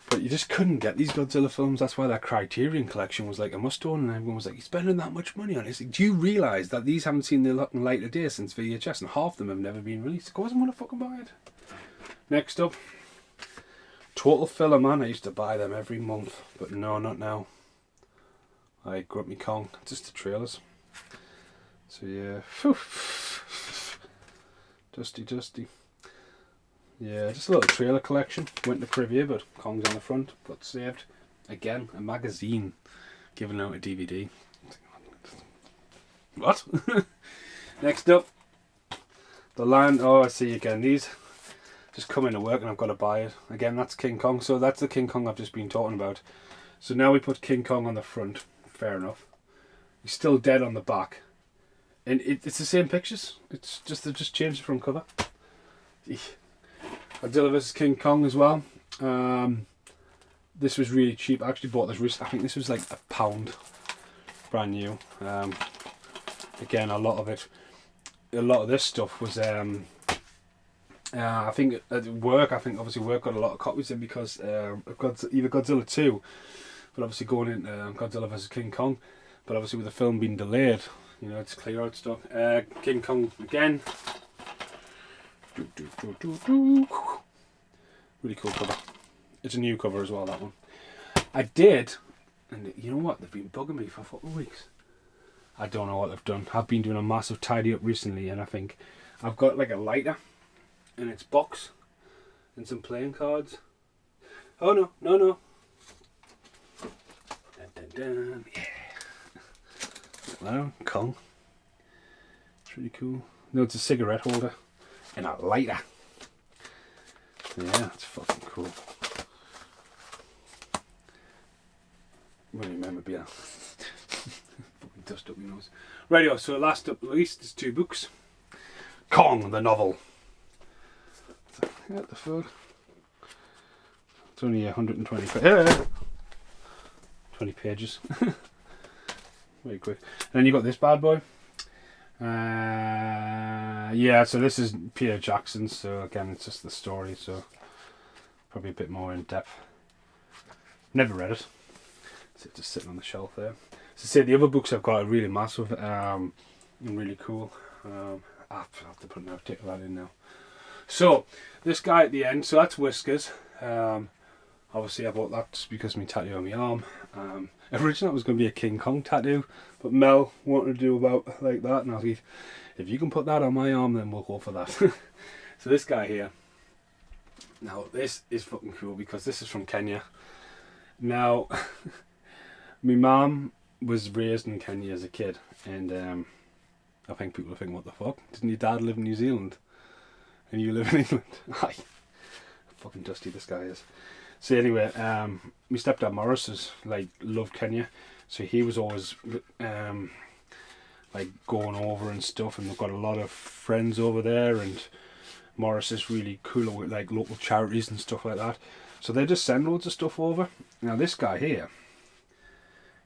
But you just couldn't get these Godzilla films. That's why that Criterion collection was like a must-own, and everyone was like, "You're spending that much money on it." Like, do you realise that these haven't seen the light of day since VHS, and half of them have never been released? Of course I want to fucking buy it. Next up, Total Filler, man. I used to buy them every month, but no, not now. I Grumpy Kong, just the trailers. So yeah, dusty. Yeah, just a little trailer collection. Went to preview, but Kong's on the front. Got saved. Again, a magazine giving out a DVD. What? Next up, the Land. Oh, I see again. These just come into work and I've got to buy it. Again, that's King Kong. So that's the King Kong I've just been talking about. So now we put King Kong on the front. Fair enough. He's still dead on the back. And it's the same pictures. It's just they just changed the front cover. Godzilla vs King Kong as well. This was really cheap. I actually bought this. I think this was like £1, brand new. Again, a lot of this stuff was. I think at work. I think obviously work got a lot of copies in because of either Godzilla 2, but obviously going into Godzilla vs King Kong. But obviously with the film being delayed, you know, it's clear out stuff. King Kong again. Really cool cover. It's a new cover as well, that one. I did, and you know what? They've been bugging me for fucking weeks. I don't know what they've done. I've been doing a massive tidy up recently, and I think I've got like a lighter in its box and some playing cards. Oh no, no, no. Dun, dun, dun. Yeah. Hello, Kong. It's really cool. No, it's a cigarette holder and a lighter. Yeah, it's fucking cool. Really memorabilia. Fucking dust up my nose. Radio, so last up at least is 2 books. Kong, the novel. What the fuck? It's only 120 20 pages. Very quick. And then you got this bad boy. Yeah, so this is Peter Jackson's, so again it's just the story, so probably a bit more in depth. Never read it. It's just sitting on the shelf there. So say the other books I've got are really massive and really cool. I have to put an outtake of that in now. So this guy at the end, so that's Whiskers. Obviously I bought that just because of my tattoo on my arm. Originally it was going to be a King Kong tattoo, but Mel wanted to do about like that, and I was like, if you can put that on my arm, then we'll go for that. So this guy here, now this is fucking cool because this is from Kenya. Now, my mum was raised in Kenya as a kid, and I think people think, what the fuck? Didn't your dad live in New Zealand? And you live in England? Aye. Fucking dusty this guy is. So anyway, my stepdad Morris is like loved Kenya, so he was always like going over and stuff, and they've got a lot of friends over there, and Morris is really cool with like local charities and stuff like that. So they just send loads of stuff over. Now this guy here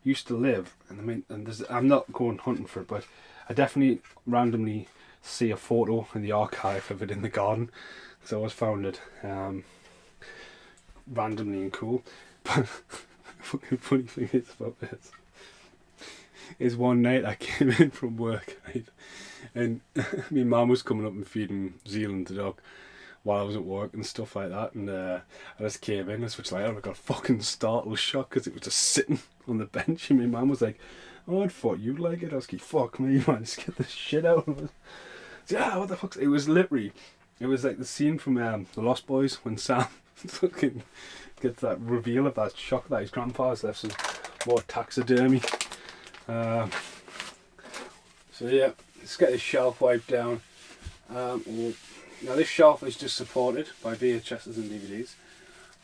used to live, and I'm not going hunting for it, but I definitely randomly see a photo in the archive of it in the garden. So I was found it. Randomly and cool, but fucking funny thing is about this is one night I came in from work, right, and my mum was coming up and feeding Zealand the dog while I was at work and stuff like that, and I just came in, I switched light on, I got a fucking startled shock because it was just sitting on the bench, and my mum was like, oh, I thought you'd like it. I was like, fuck me, man, just get the shit out of it. Yeah, what the fuck? It was literally, it was like the scene from The Lost Boys when Sam fucking gets that reveal of that shock that his grandpa's left some more taxidermy. So yeah, let's get this shelf wiped down. Now this shelf is just supported by VHSs and DVDs.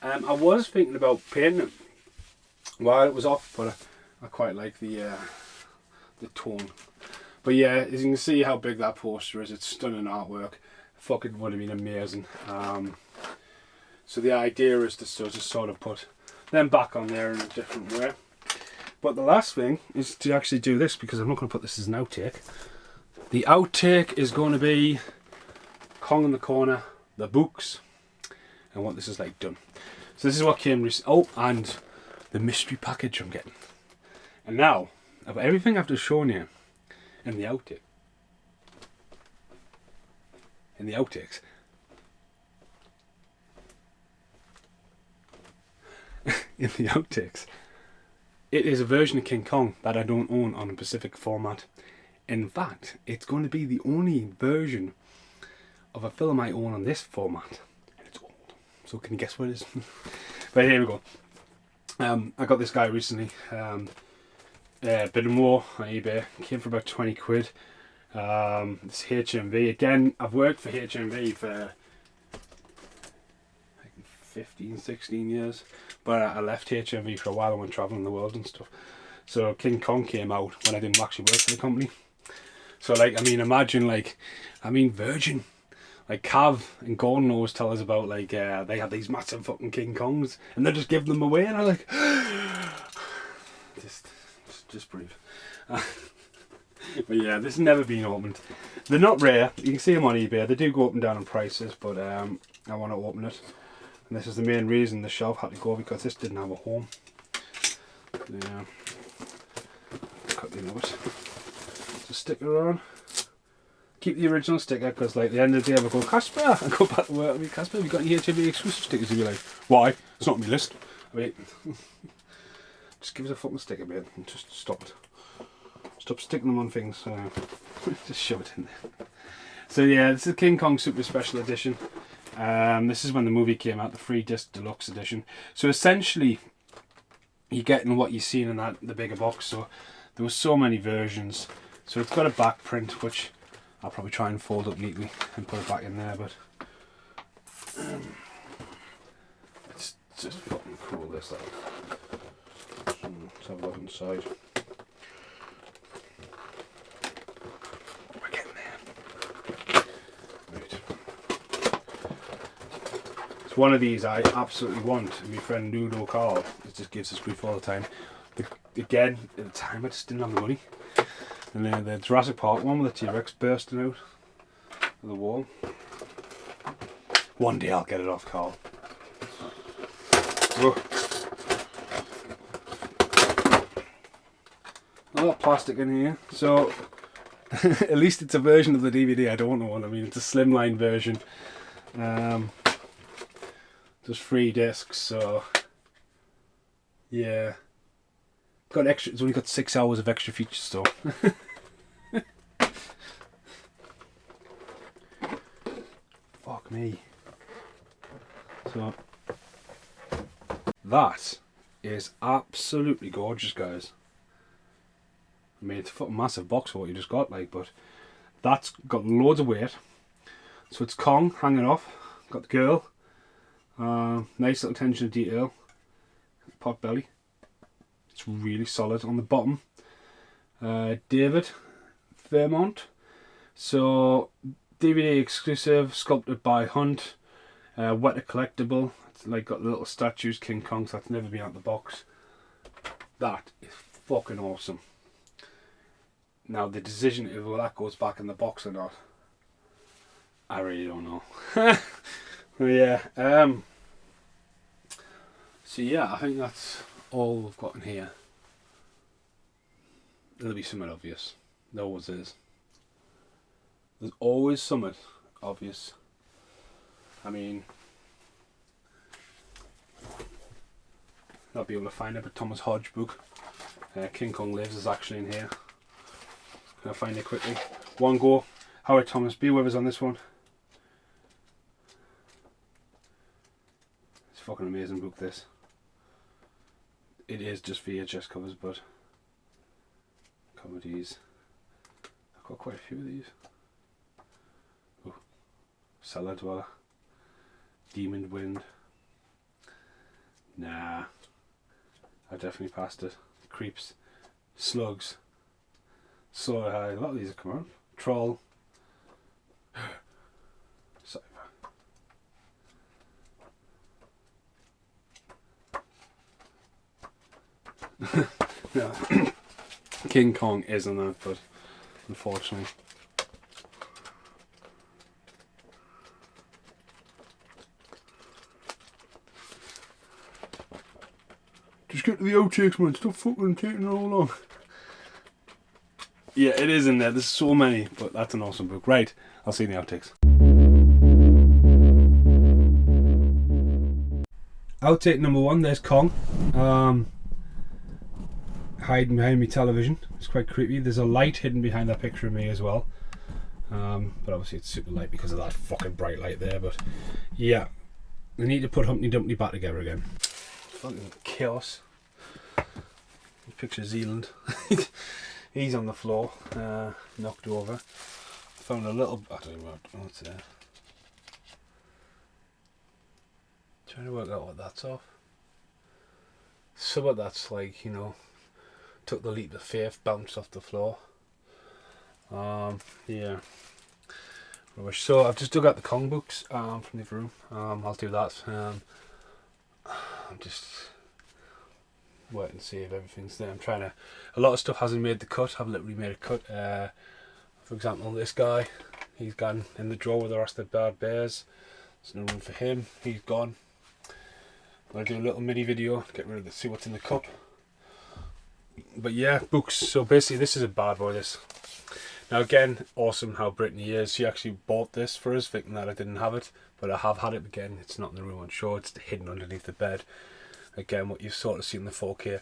I was thinking about painting it while it was off, but I quite like the tone. But yeah, as you can see how big that poster is, it's stunning artwork. Fucking would have been amazing. So the idea is to sort of put them back on there in a different way. But the last thing is to actually do this, because I'm not going to put this as an outtake. The outtake is going to be Kong in the Corner, the books, and what this is like done. So this is what came recently. Oh, and the mystery package I'm getting. And now, of everything I've just shown you in the outtake, in the outtakes, it is a version of King Kong that I don't own on a Pacific format. In fact, it's going to be the only version of a film I own on this format. So can you guess what it is? But here we go. I got this guy recently. Bidding war on eBay. Came for about 20 quid. This HMV. Again, I've worked for HMV for 15, 16 years. But I left HMV for a while. I went travelling the world and stuff. So King Kong came out when I didn't actually work for the company. So like, I mean, imagine like, Virgin. Like Cav and Gordon always tell us about like they have these massive fucking King Kongs and they just give them away, and I'm like, just breathe. But yeah, this has never been opened. They're not rare. You can see them on eBay. They do go up and down in prices, but I want to open it. And this is the main reason the shelf had to go, because this didn't have a home. Yeah. Cut the end of it. Just stick it on. Keep the original sticker, because like at the end of the day I go, Casper, I go back to work, I mean, Casper, have you got any HMV exclusive stickers? He'll be like, why? It's not on my list. I mean, just give us a fucking sticker, mate, and just stop it. Stop sticking them on things. Just shove it in there. So yeah, this is King Kong Super Special Edition. This is when the movie came out, the 3-disc deluxe edition. So essentially, you're getting what you've seen in the bigger box. So there were so many versions. So it's got a back print, which I'll probably try and fold up neatly and put it back in there, but it's just fucking cool, this like. Let's have a look inside. We're getting there. Right. It's one of these I absolutely want, and my friend Nudo Carl, it just gives us grief all the time. Again, at the time I just didn't have the money. And then the Jurassic Park one with the T-Rex bursting out of the wall. One day I'll get it off, Carl. Whoa. A lot of plastic in here. So, at least it's a version of the DVD. I don't know what I mean. It's a slimline version. Just 3 discs, so yeah. Got extra. It's only got 6 hours of extra features though. Fuck me. So that is absolutely gorgeous, guys. I mean, it's a fucking massive box for what you just got, like, but that's got loads of weight. So it's Kong hanging off. Got the girl. Nice little attention to detail. Pot belly. It's really solid on the bottom. David Fairmont. So DVD exclusive, sculpted by Hunt. Weta collectible. It's like got little statues, King Kong, so that's never been out of the box. That is fucking awesome. Now the decision if that goes back in the box or not, I really don't know. But yeah. So yeah, I think that's all we've got in here. There'll be something obvious. There always is. There's always something obvious. I mean, I'll be able to find it, but Thomas Hodge book. King Kong Lives is actually in here. I'll find it quickly. One go. Howard Thomas, be with us on this one. It's a fucking amazing book, this. It is just VHS covers, but comedies. I've got quite a few of these. Oh, Cellar Dweller. Demon Wind. Nah. I definitely passed it. Creeps. Slugs. So a lot of these have come out. Troll. Yeah. King Kong isn't that, but unfortunately. Just get to the outtakes, man. Stop fucking taking it all long. Yeah, it is in there. There's so many, but that's an awesome book. Right, I'll see you in the outtakes. Outtake number 1, there's Kong. Hiding behind me television. It's quite creepy. There's a light hidden behind that picture of me as well. But obviously it's super light because of that fucking bright light there. But yeah, we need to put Humpty Dumpty back together again. Fucking chaos. Picture Zealand. He's on the floor, knocked over. Found a little, I don't even know what's there. Trying to work out what that's off. Some of that's like, you know, took the leap of faith, bounced off the floor. Yeah. Rubbish. So I've just dug out the Kong books from the other room. I'll do that. I'm just waiting to see if everything's there. I'm trying to. A lot of stuff hasn't made the cut. I've literally made a cut. For example, this guy, he's gone in the drawer with the rest of the bad bears. There's no room for him. He's gone. I'm gonna do a little mini video to get rid of the, see what's in the cup. But yeah, books. So basically, this is a bad boy. This. Now again, awesome how Brittany is. She actually bought this for us, thinking that I didn't have it, but I have had it again. It's not in the room on show. It's hidden underneath the bed. Again, what you've sort of seen in the 4K.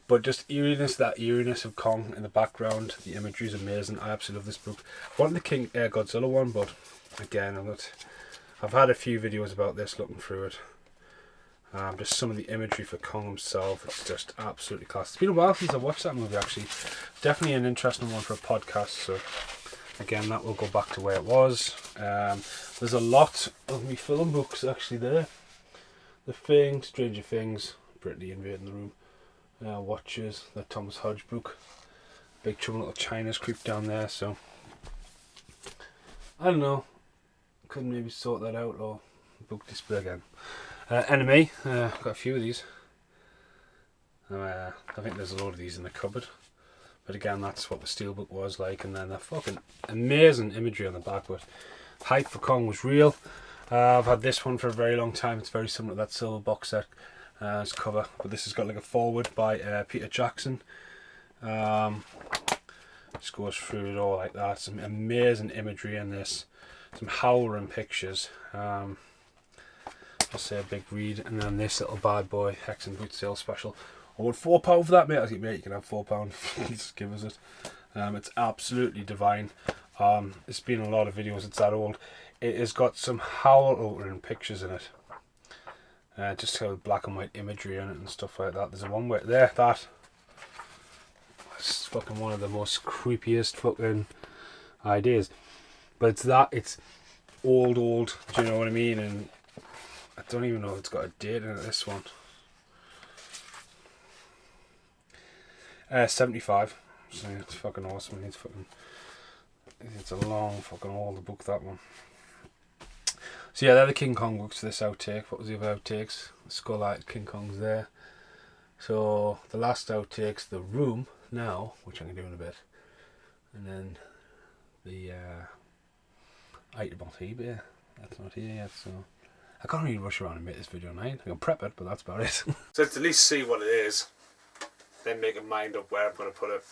But just eeriness, that eeriness of Kong in the background. The imagery is amazing. I absolutely love this book. I wanted the King Godzilla one, but again, I've had a few videos about this, looking through it. Just some of the imagery for Kong himself, it's just absolutely class. It's been a while since I watched that movie actually. Definitely an interesting one for a podcast, so again that will go back to where it was. There's a lot of me film books actually there. The Thing, Stranger Things, Brittany invading the room, Watchers, the Thomas Hodge book, Big Trouble in Little China's creeped down there, so I don't know, could maybe sort that out or book display again. Enemy, got a few of these. I think there's a load of these in the cupboard. But again, that's what the steelbook was like. And then the fucking amazing imagery on the back. But hype for Kong was real. I've had this one for a very long time. It's very similar to that silver box set as cover. But this has got like a foreword by Peter Jackson. Just goes through it all like that. Some amazing imagery in this. Some howling pictures. I'll say a big read, and then this little bad boy, Hex and Boot Sale Special. I want £4 for that, mate. I was like, mate, you can have £4. Just give us it. It's absolutely divine. It's been a lot of videos. It's that old. It has got some howl-opening pictures in it. Just kind of black and white imagery in it and stuff like that. There's a one way there. That's fucking one of the most creepiest fucking ideas. But it's that. It's old. Do you know what I mean? And I don't even know if it's got a date in it, this one. 75. So it's fucking awesome. It's a long fucking old book, that one. So yeah, they're the King Kong books for this outtake. What was the other outtakes? The Skull-eyed King Kong's there. So the last outtakes, The Room now, which I'm going to do in a bit. And then the item off eBay. That's not here yet, so I can't really rush around and make this video tonight. I can prep it, but that's about it. So to at least see what it is, then make a mind up where I'm going to put it.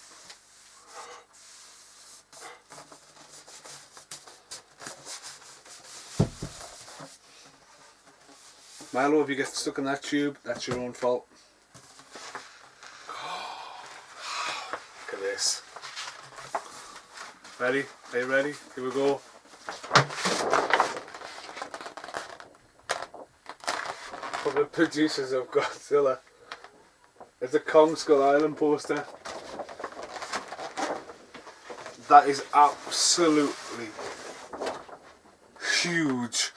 Milo, if you get stuck in that tube, that's your own fault. Look at this. Ready? Are you ready? Here we go. From the producers of Godzilla. It's a Kong Skull Island poster. That is absolutely huge.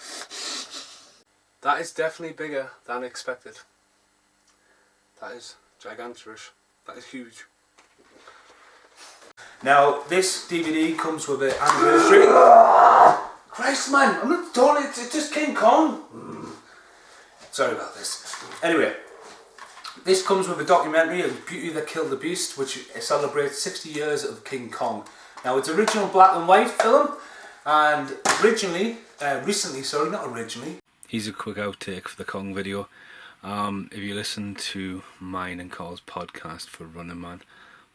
That is definitely bigger than expected. That is gigantic. That is huge. Now this DVD comes with an anniversary. Christ, man! I'm not totally. It's just King Kong. Sorry about this. Anyway, this comes with a documentary of Beauty That Killed the Beast, which celebrates 60 years of King Kong. Now it's original black and white film, and recently. Here's a quick outtake for the Kong video. If you listen to mine and Carl's podcast for Running Man,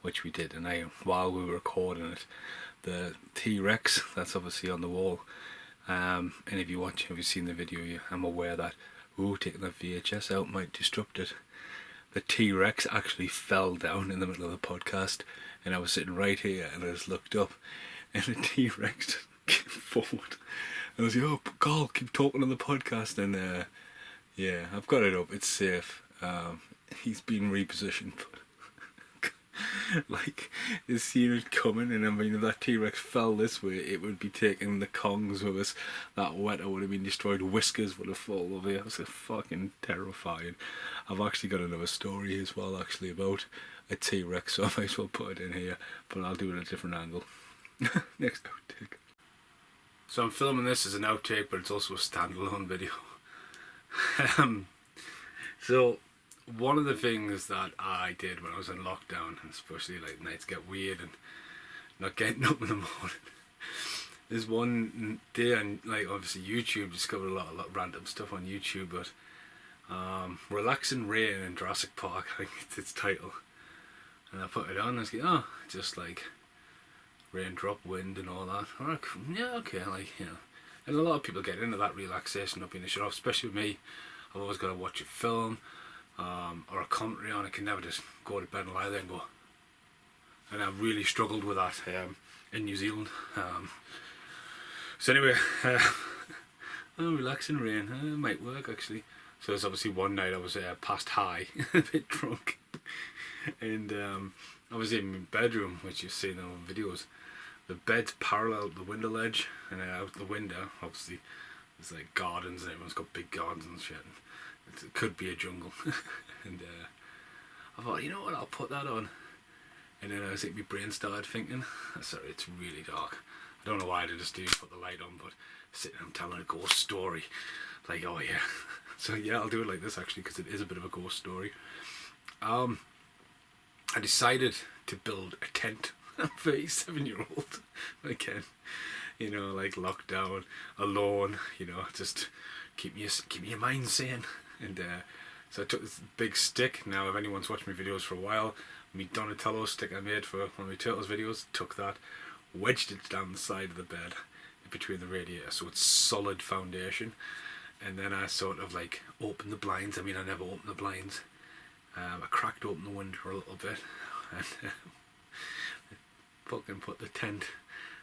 which we did, and while we were recording it, the T-Rex that's obviously on the wall. And if you've seen the video, I'm aware that taking the VHS out might disrupt it. The T-Rex actually fell down in the middle of the podcast, and I was sitting right here, and I just looked up, and the T-Rex came forward. And I was like, oh, Carl, keep talking on the podcast, and Yeah, I've got it up. It's safe. He's been repositioned, but like, you seen it coming, and I mean, if that T-Rex fell this way, it would be taking the Kongs with us. That Weta would have been destroyed. Whiskers would have fallen over here. It was fucking terrifying. I've actually got another story as well, actually, about a T-Rex, so I might as well put it in here, but I'll do it at a different angle. Next outtake. So I'm filming this as an outtake, but it's also a standalone video. So one of the things that I did when I was in lockdown, and especially like nights get weird and not getting up in the morning, is one day, and like obviously YouTube, discovered a lot of random stuff on YouTube, but Relaxing Rain in Jurassic Park, I think it's its title, and I put it on and I was like, oh, just like raindrop, wind and all that. Alright, yeah, okay, like, you know. And a lot of people get into that relaxation, not being a shut off, especially with me. I've always got to watch a film or a commentary on it. I can never just go to bed and lie there and go. And I really struggled with that in New Zealand. So anyway, Relaxing Rain, it might work actually. So there's obviously one night I was past high, a bit drunk, and I was in my bedroom, which you've seen on videos. The bed's parallel to the window ledge, and out the window, obviously, there's like gardens, and everyone's got big gardens and shit. And it could be a jungle. And I thought, you know what, I'll put that on. And then I think my brain started thinking, sorry, it's really dark. I don't know why I just didn't put the light on, but sitting and telling a ghost story. Like, oh yeah. So yeah, I'll do it like this actually, because it is a bit of a ghost story. I decided to build a tent. I'm 37-year-old again, you know, like lockdown, alone, you know, just keep your mind sane. And so I took this big stick. Now, if anyone's watched my videos for a while, my Donatello stick I made for one of my Turtles videos, took that, wedged it down the side of the bed between the radiator, so it's solid foundation. And then I sort of like opened the blinds. I mean, I never opened the blinds. I cracked open the window a little bit, and fucking put the tent,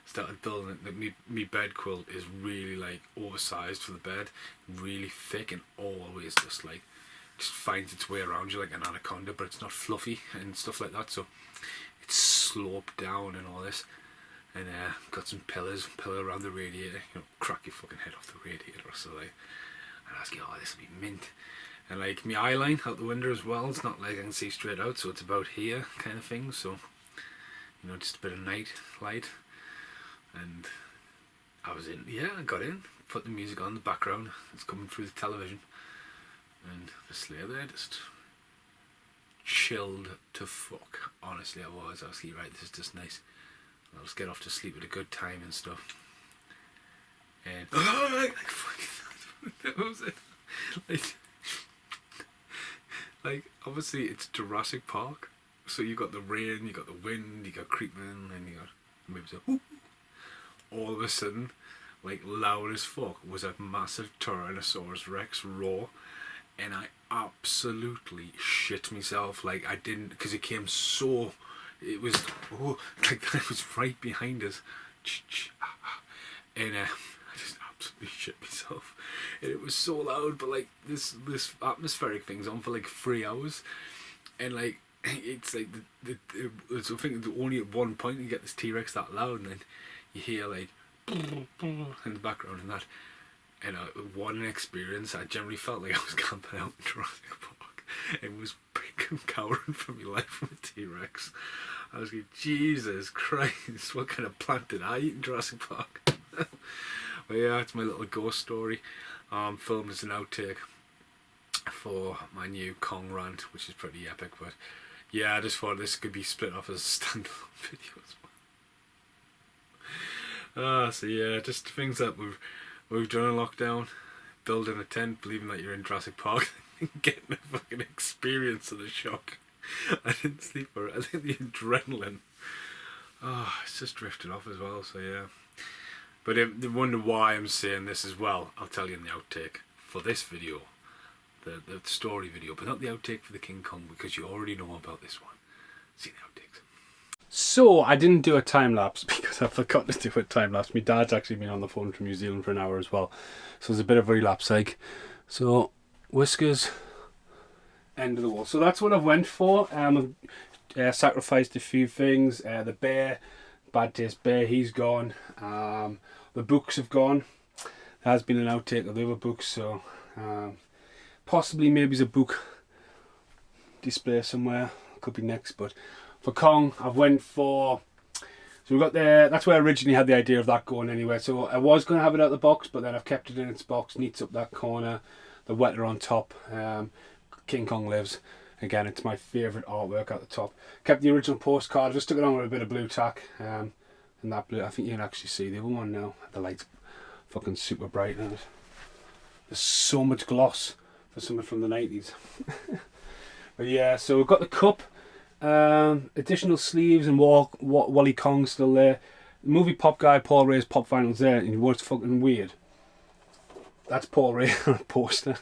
started building it. Me bed quilt is really like oversized for the bed, really thick, and always just finds its way around you like an anaconda, but it's not fluffy and stuff like that, so it's sloped down and all this. And got some pillar around the radiator, you know, crack your fucking head off the radiator, so like, and I was like, oh, this will be mint. And like my eye line out the window as well, it's not like I can see straight out, so it's about here kind of thing, so you know, just a bit of night light. And I was in, yeah, I got in, put the music on the background, it's coming through the television, and the Slayer there just chilled to fuck. Honestly, I was like, right, this is just nice. I'll just get off to sleep at a good time and stuff. And that was it. Like obviously it's Jurassic Park, so you got the rain, you got the wind, you got creeping, and you got maybe so. All of a sudden, like loud as fuck, was a massive Tyrannosaurus Rex roar, and I absolutely shit myself. Like I didn't, because it came so. It was like it was right behind us, and I just absolutely shit myself. And it was so loud, but like this atmospheric thing's on for like 3 hours, and like it's like so I think only at one point you get this T-Rex that loud, and then you hear like in the background and that. And what an experience! I generally felt like I was camping out in Jurassic Park. It was big and cowering for my life from a T-Rex. I was like, Jesus Christ, what kind of plant did I eat in Jurassic Park? But yeah, it's my little ghost story. Filmed as an outtake for my new Kong rant, which is pretty epic. But yeah, I just thought this could be split off as a standalone video as well. So yeah, just things that we've done in lockdown. Building a tent, believing that you're in Jurassic Park, getting a fucking experience of the shock. I didn't sleep for it. I think the adrenaline. It's just drifted off as well, so yeah. But they wonder why I'm saying this as well. I'll tell you in the outtake for this video, the story video, but not the outtake for the King Kong, because you already know about this one. See the outtakes. So I didn't do a time lapse because I forgot to do a time lapse. My dad's actually been on the phone from New Zealand for an hour as well, so there's a bit of a relapse. Like, so whiskers, end of the wall. So that's what I've went for. I've sacrificed a few things. The bear, Bad Taste Bear, he's gone. The books have gone. There has been an outtake of the other books, so possibly maybe there's a book display somewhere. Could be next, but for Kong, I've went for. So we've got there. That's where I originally had the idea of that going anywhere. So I was going to have it out of the box, but then I've kept it in its box. Neats up that corner. The wetter on top. King Kong lives. Again, it's my favourite artwork at the top. Kept the original postcard. Just took it on with a bit of blue tack. And that blue. I think you can actually see the other one now. The light's fucking super bright on it. There's so much gloss for something from the 90s. But yeah, so we've got the cup. Additional sleeves and Wally Kong still there. The movie Pop Guy, Paul Ray's Pop Vinyls there, and what's fucking weird, that's Paul Ray on a poster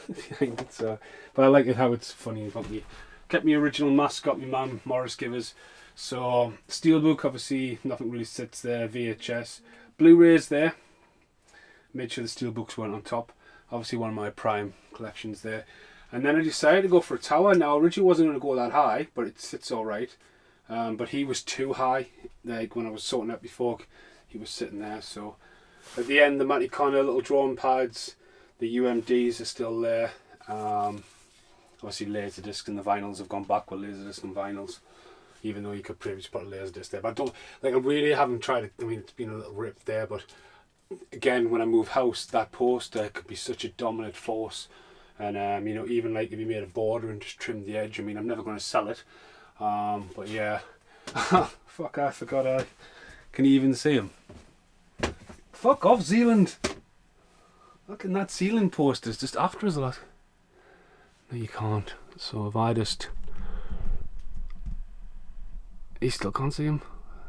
behind it. So, but I like it how it's funny and funky. Kept my original mascot, my mum, Morris Givers. So Steelbook, obviously nothing really sits there. VHS, Blu-rays there. Made sure the Steelbooks weren't on top. Obviously one of my prime collections there. And then I decided to go for a tower. Now, originally wasn't going to go that high, but it sits all right. But he was too high. Like when I was sorting out before, he was sitting there. So at the end, the Matty Connor little drawing pads, the UMDs are still there. Obviously, Laserdisc and the vinyls have gone back with Laserdisc and vinyls. Even though you could previously put a Laserdisc there. But I don't, like, I really haven't tried it. I mean, it's been a little ripped there. But again, when I move house, that poster could be such a dominant force. And you know, even like if you made a border and just trimmed the edge, I mean, I'm never going to sell it. But yeah, fuck, I forgot I can even see him. Fuck off, Zealand. Look at that ceiling poster's just after us a lot. No, you can't. So if I just, you still can't see him.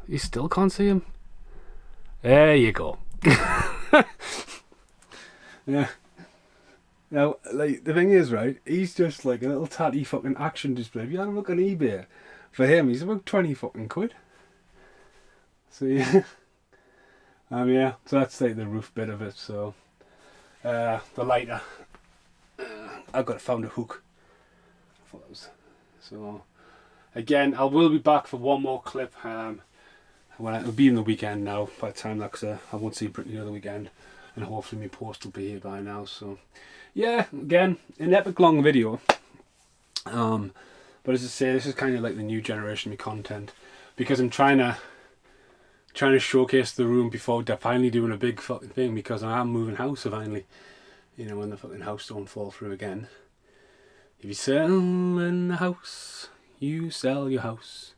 You still can't see him. There you go. Yeah. Now, like, the thing is, right, he's just like a little tatty fucking action display. If you had a look on eBay, for him, he's about 20 fucking quid. So, yeah. Yeah, so that's like the roof bit of it, so. The lighter. I've found a hook. I thought that was, so, again, I will be back for one more clip. It'll be in the weekend now, by the time that, because I won't see Brittany the other weekend. And hopefully my post will be here by now, so. Yeah, again, an epic long video. But as I say, this is kind of like the new generation of content, because I'm trying to showcase the room before they're finally doing a big fucking thing, because I am moving house finally. You know, when the fucking house don't fall through again. If you sell in the house, you sell your house.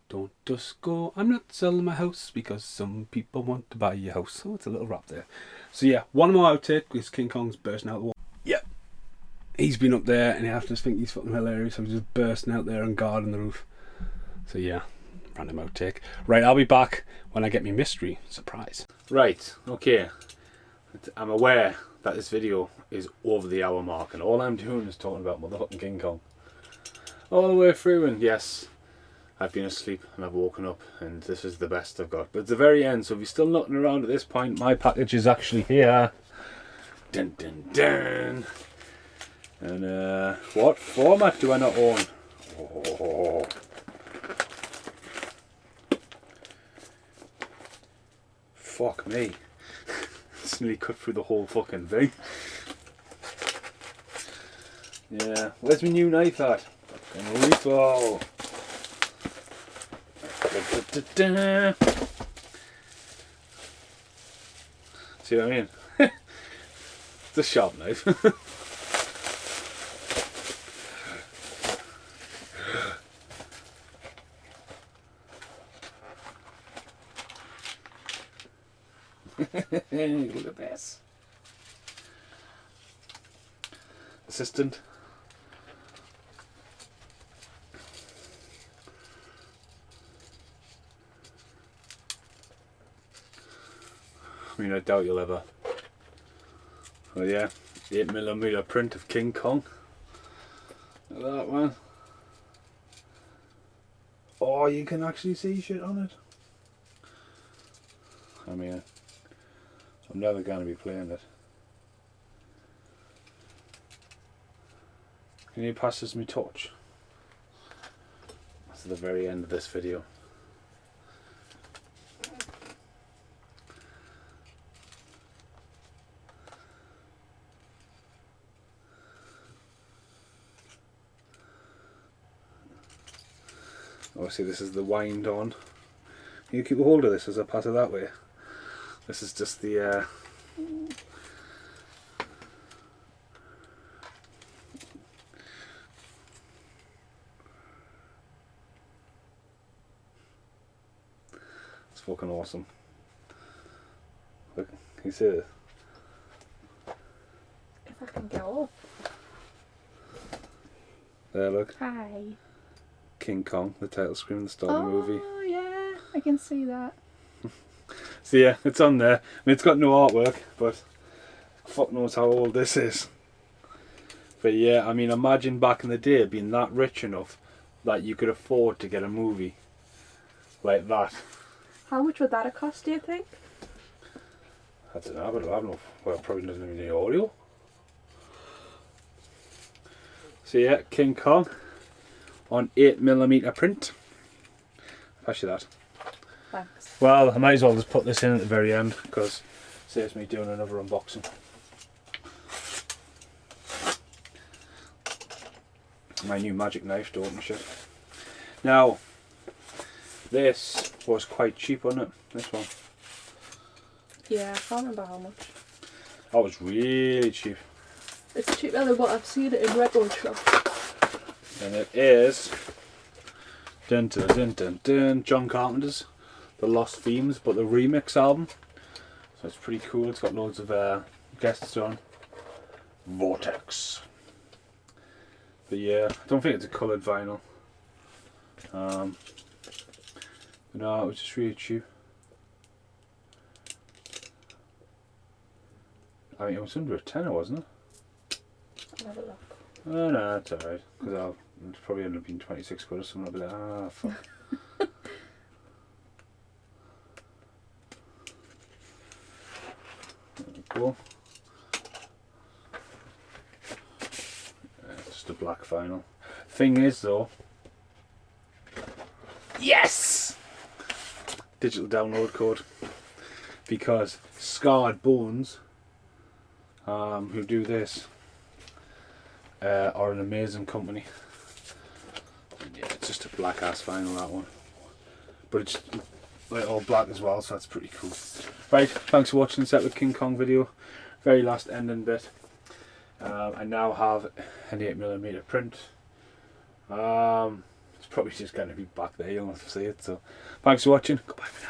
Don't just go, I'm not selling my house because some people want to buy your house. Oh, it's a little rap there. So yeah, one more outtake is King Kong's bursting out the wall. Yep. He's been up there and I just think he's fucking hilarious. So he's just bursting out there and guarding the roof. So yeah, random outtake. Right, I'll be back when I get my mystery surprise. Right, okay. I'm aware that this video is over the hour mark and all I'm doing is talking about motherfucking King Kong. All the way through, and yes, I've been asleep and I've woken up and this is the best I've got. But at the very end, so if you're still knocking around at this point, my package is actually here. Dun dun dun. And what format do I not own? Oh. Fuck me. It's nearly cut through the whole fucking thing. Yeah, where's my new knife at? Fucking lethal. See what I mean? It's a sharp knife. Look at this. Assistant. I mean, I doubt you'll ever. Oh yeah, 8mm print of King Kong. Look at that one. Oh, you can actually see shit on it. I mean, I'm never going to be playing it. Can you pass us my torch? That's the very end of this video. Obviously this is the wind on. You keep a hold of this as I pass it that way. This is just the it's fucking awesome. Look, can you see this? If I can go up. There, look. Hi. King Kong, the title screen of the start of the movie. Oh yeah, I can see that. So yeah, it's on there. I mean, it's got no artwork, but fuck knows how old this is. But yeah, I mean, imagine back in the day being that rich enough that you could afford to get a movie like that. How much would that have cost, do you think? I don't know, but I don't know. Well, it probably doesn't even need audio. So yeah, King Kong on 8mm print. Pass you that. Thanks. Well, I might as well just put this in at the very end because it saves me doing another unboxing. My new magic knife to open shit. Now, this was quite cheap, wasn't it? This one. Yeah, I can't remember how much. That was really cheap. It's cheaper than what I've seen it in record shops. And it is dun, dun, dun, dun, dun, John Carpenter's The Lost Themes, but the remix album. So it's pretty cool. It's got loads of guests on. Vortex. But yeah, I don't think it's a coloured vinyl. But no, it was just really cheap. I mean, it was under a tenner, wasn't it? I'll have a look. Oh no, that's alright. Because I'll probably end up being 26 quid or something. I'll be like, ah, fuck. Cool. Just a black vinyl. Thing is though, yes! Digital download code. Because Scarred Bones, who do this, are an amazing company. And yeah, it's just a black ass vinyl, that one. But it's like all black as well, so that's pretty cool. Right, thanks for watching this epic King Kong video. Very last ending bit. I now have an 8mm print. It's probably just going to be back there, you'll have to see it. So thanks for watching. Goodbye for now.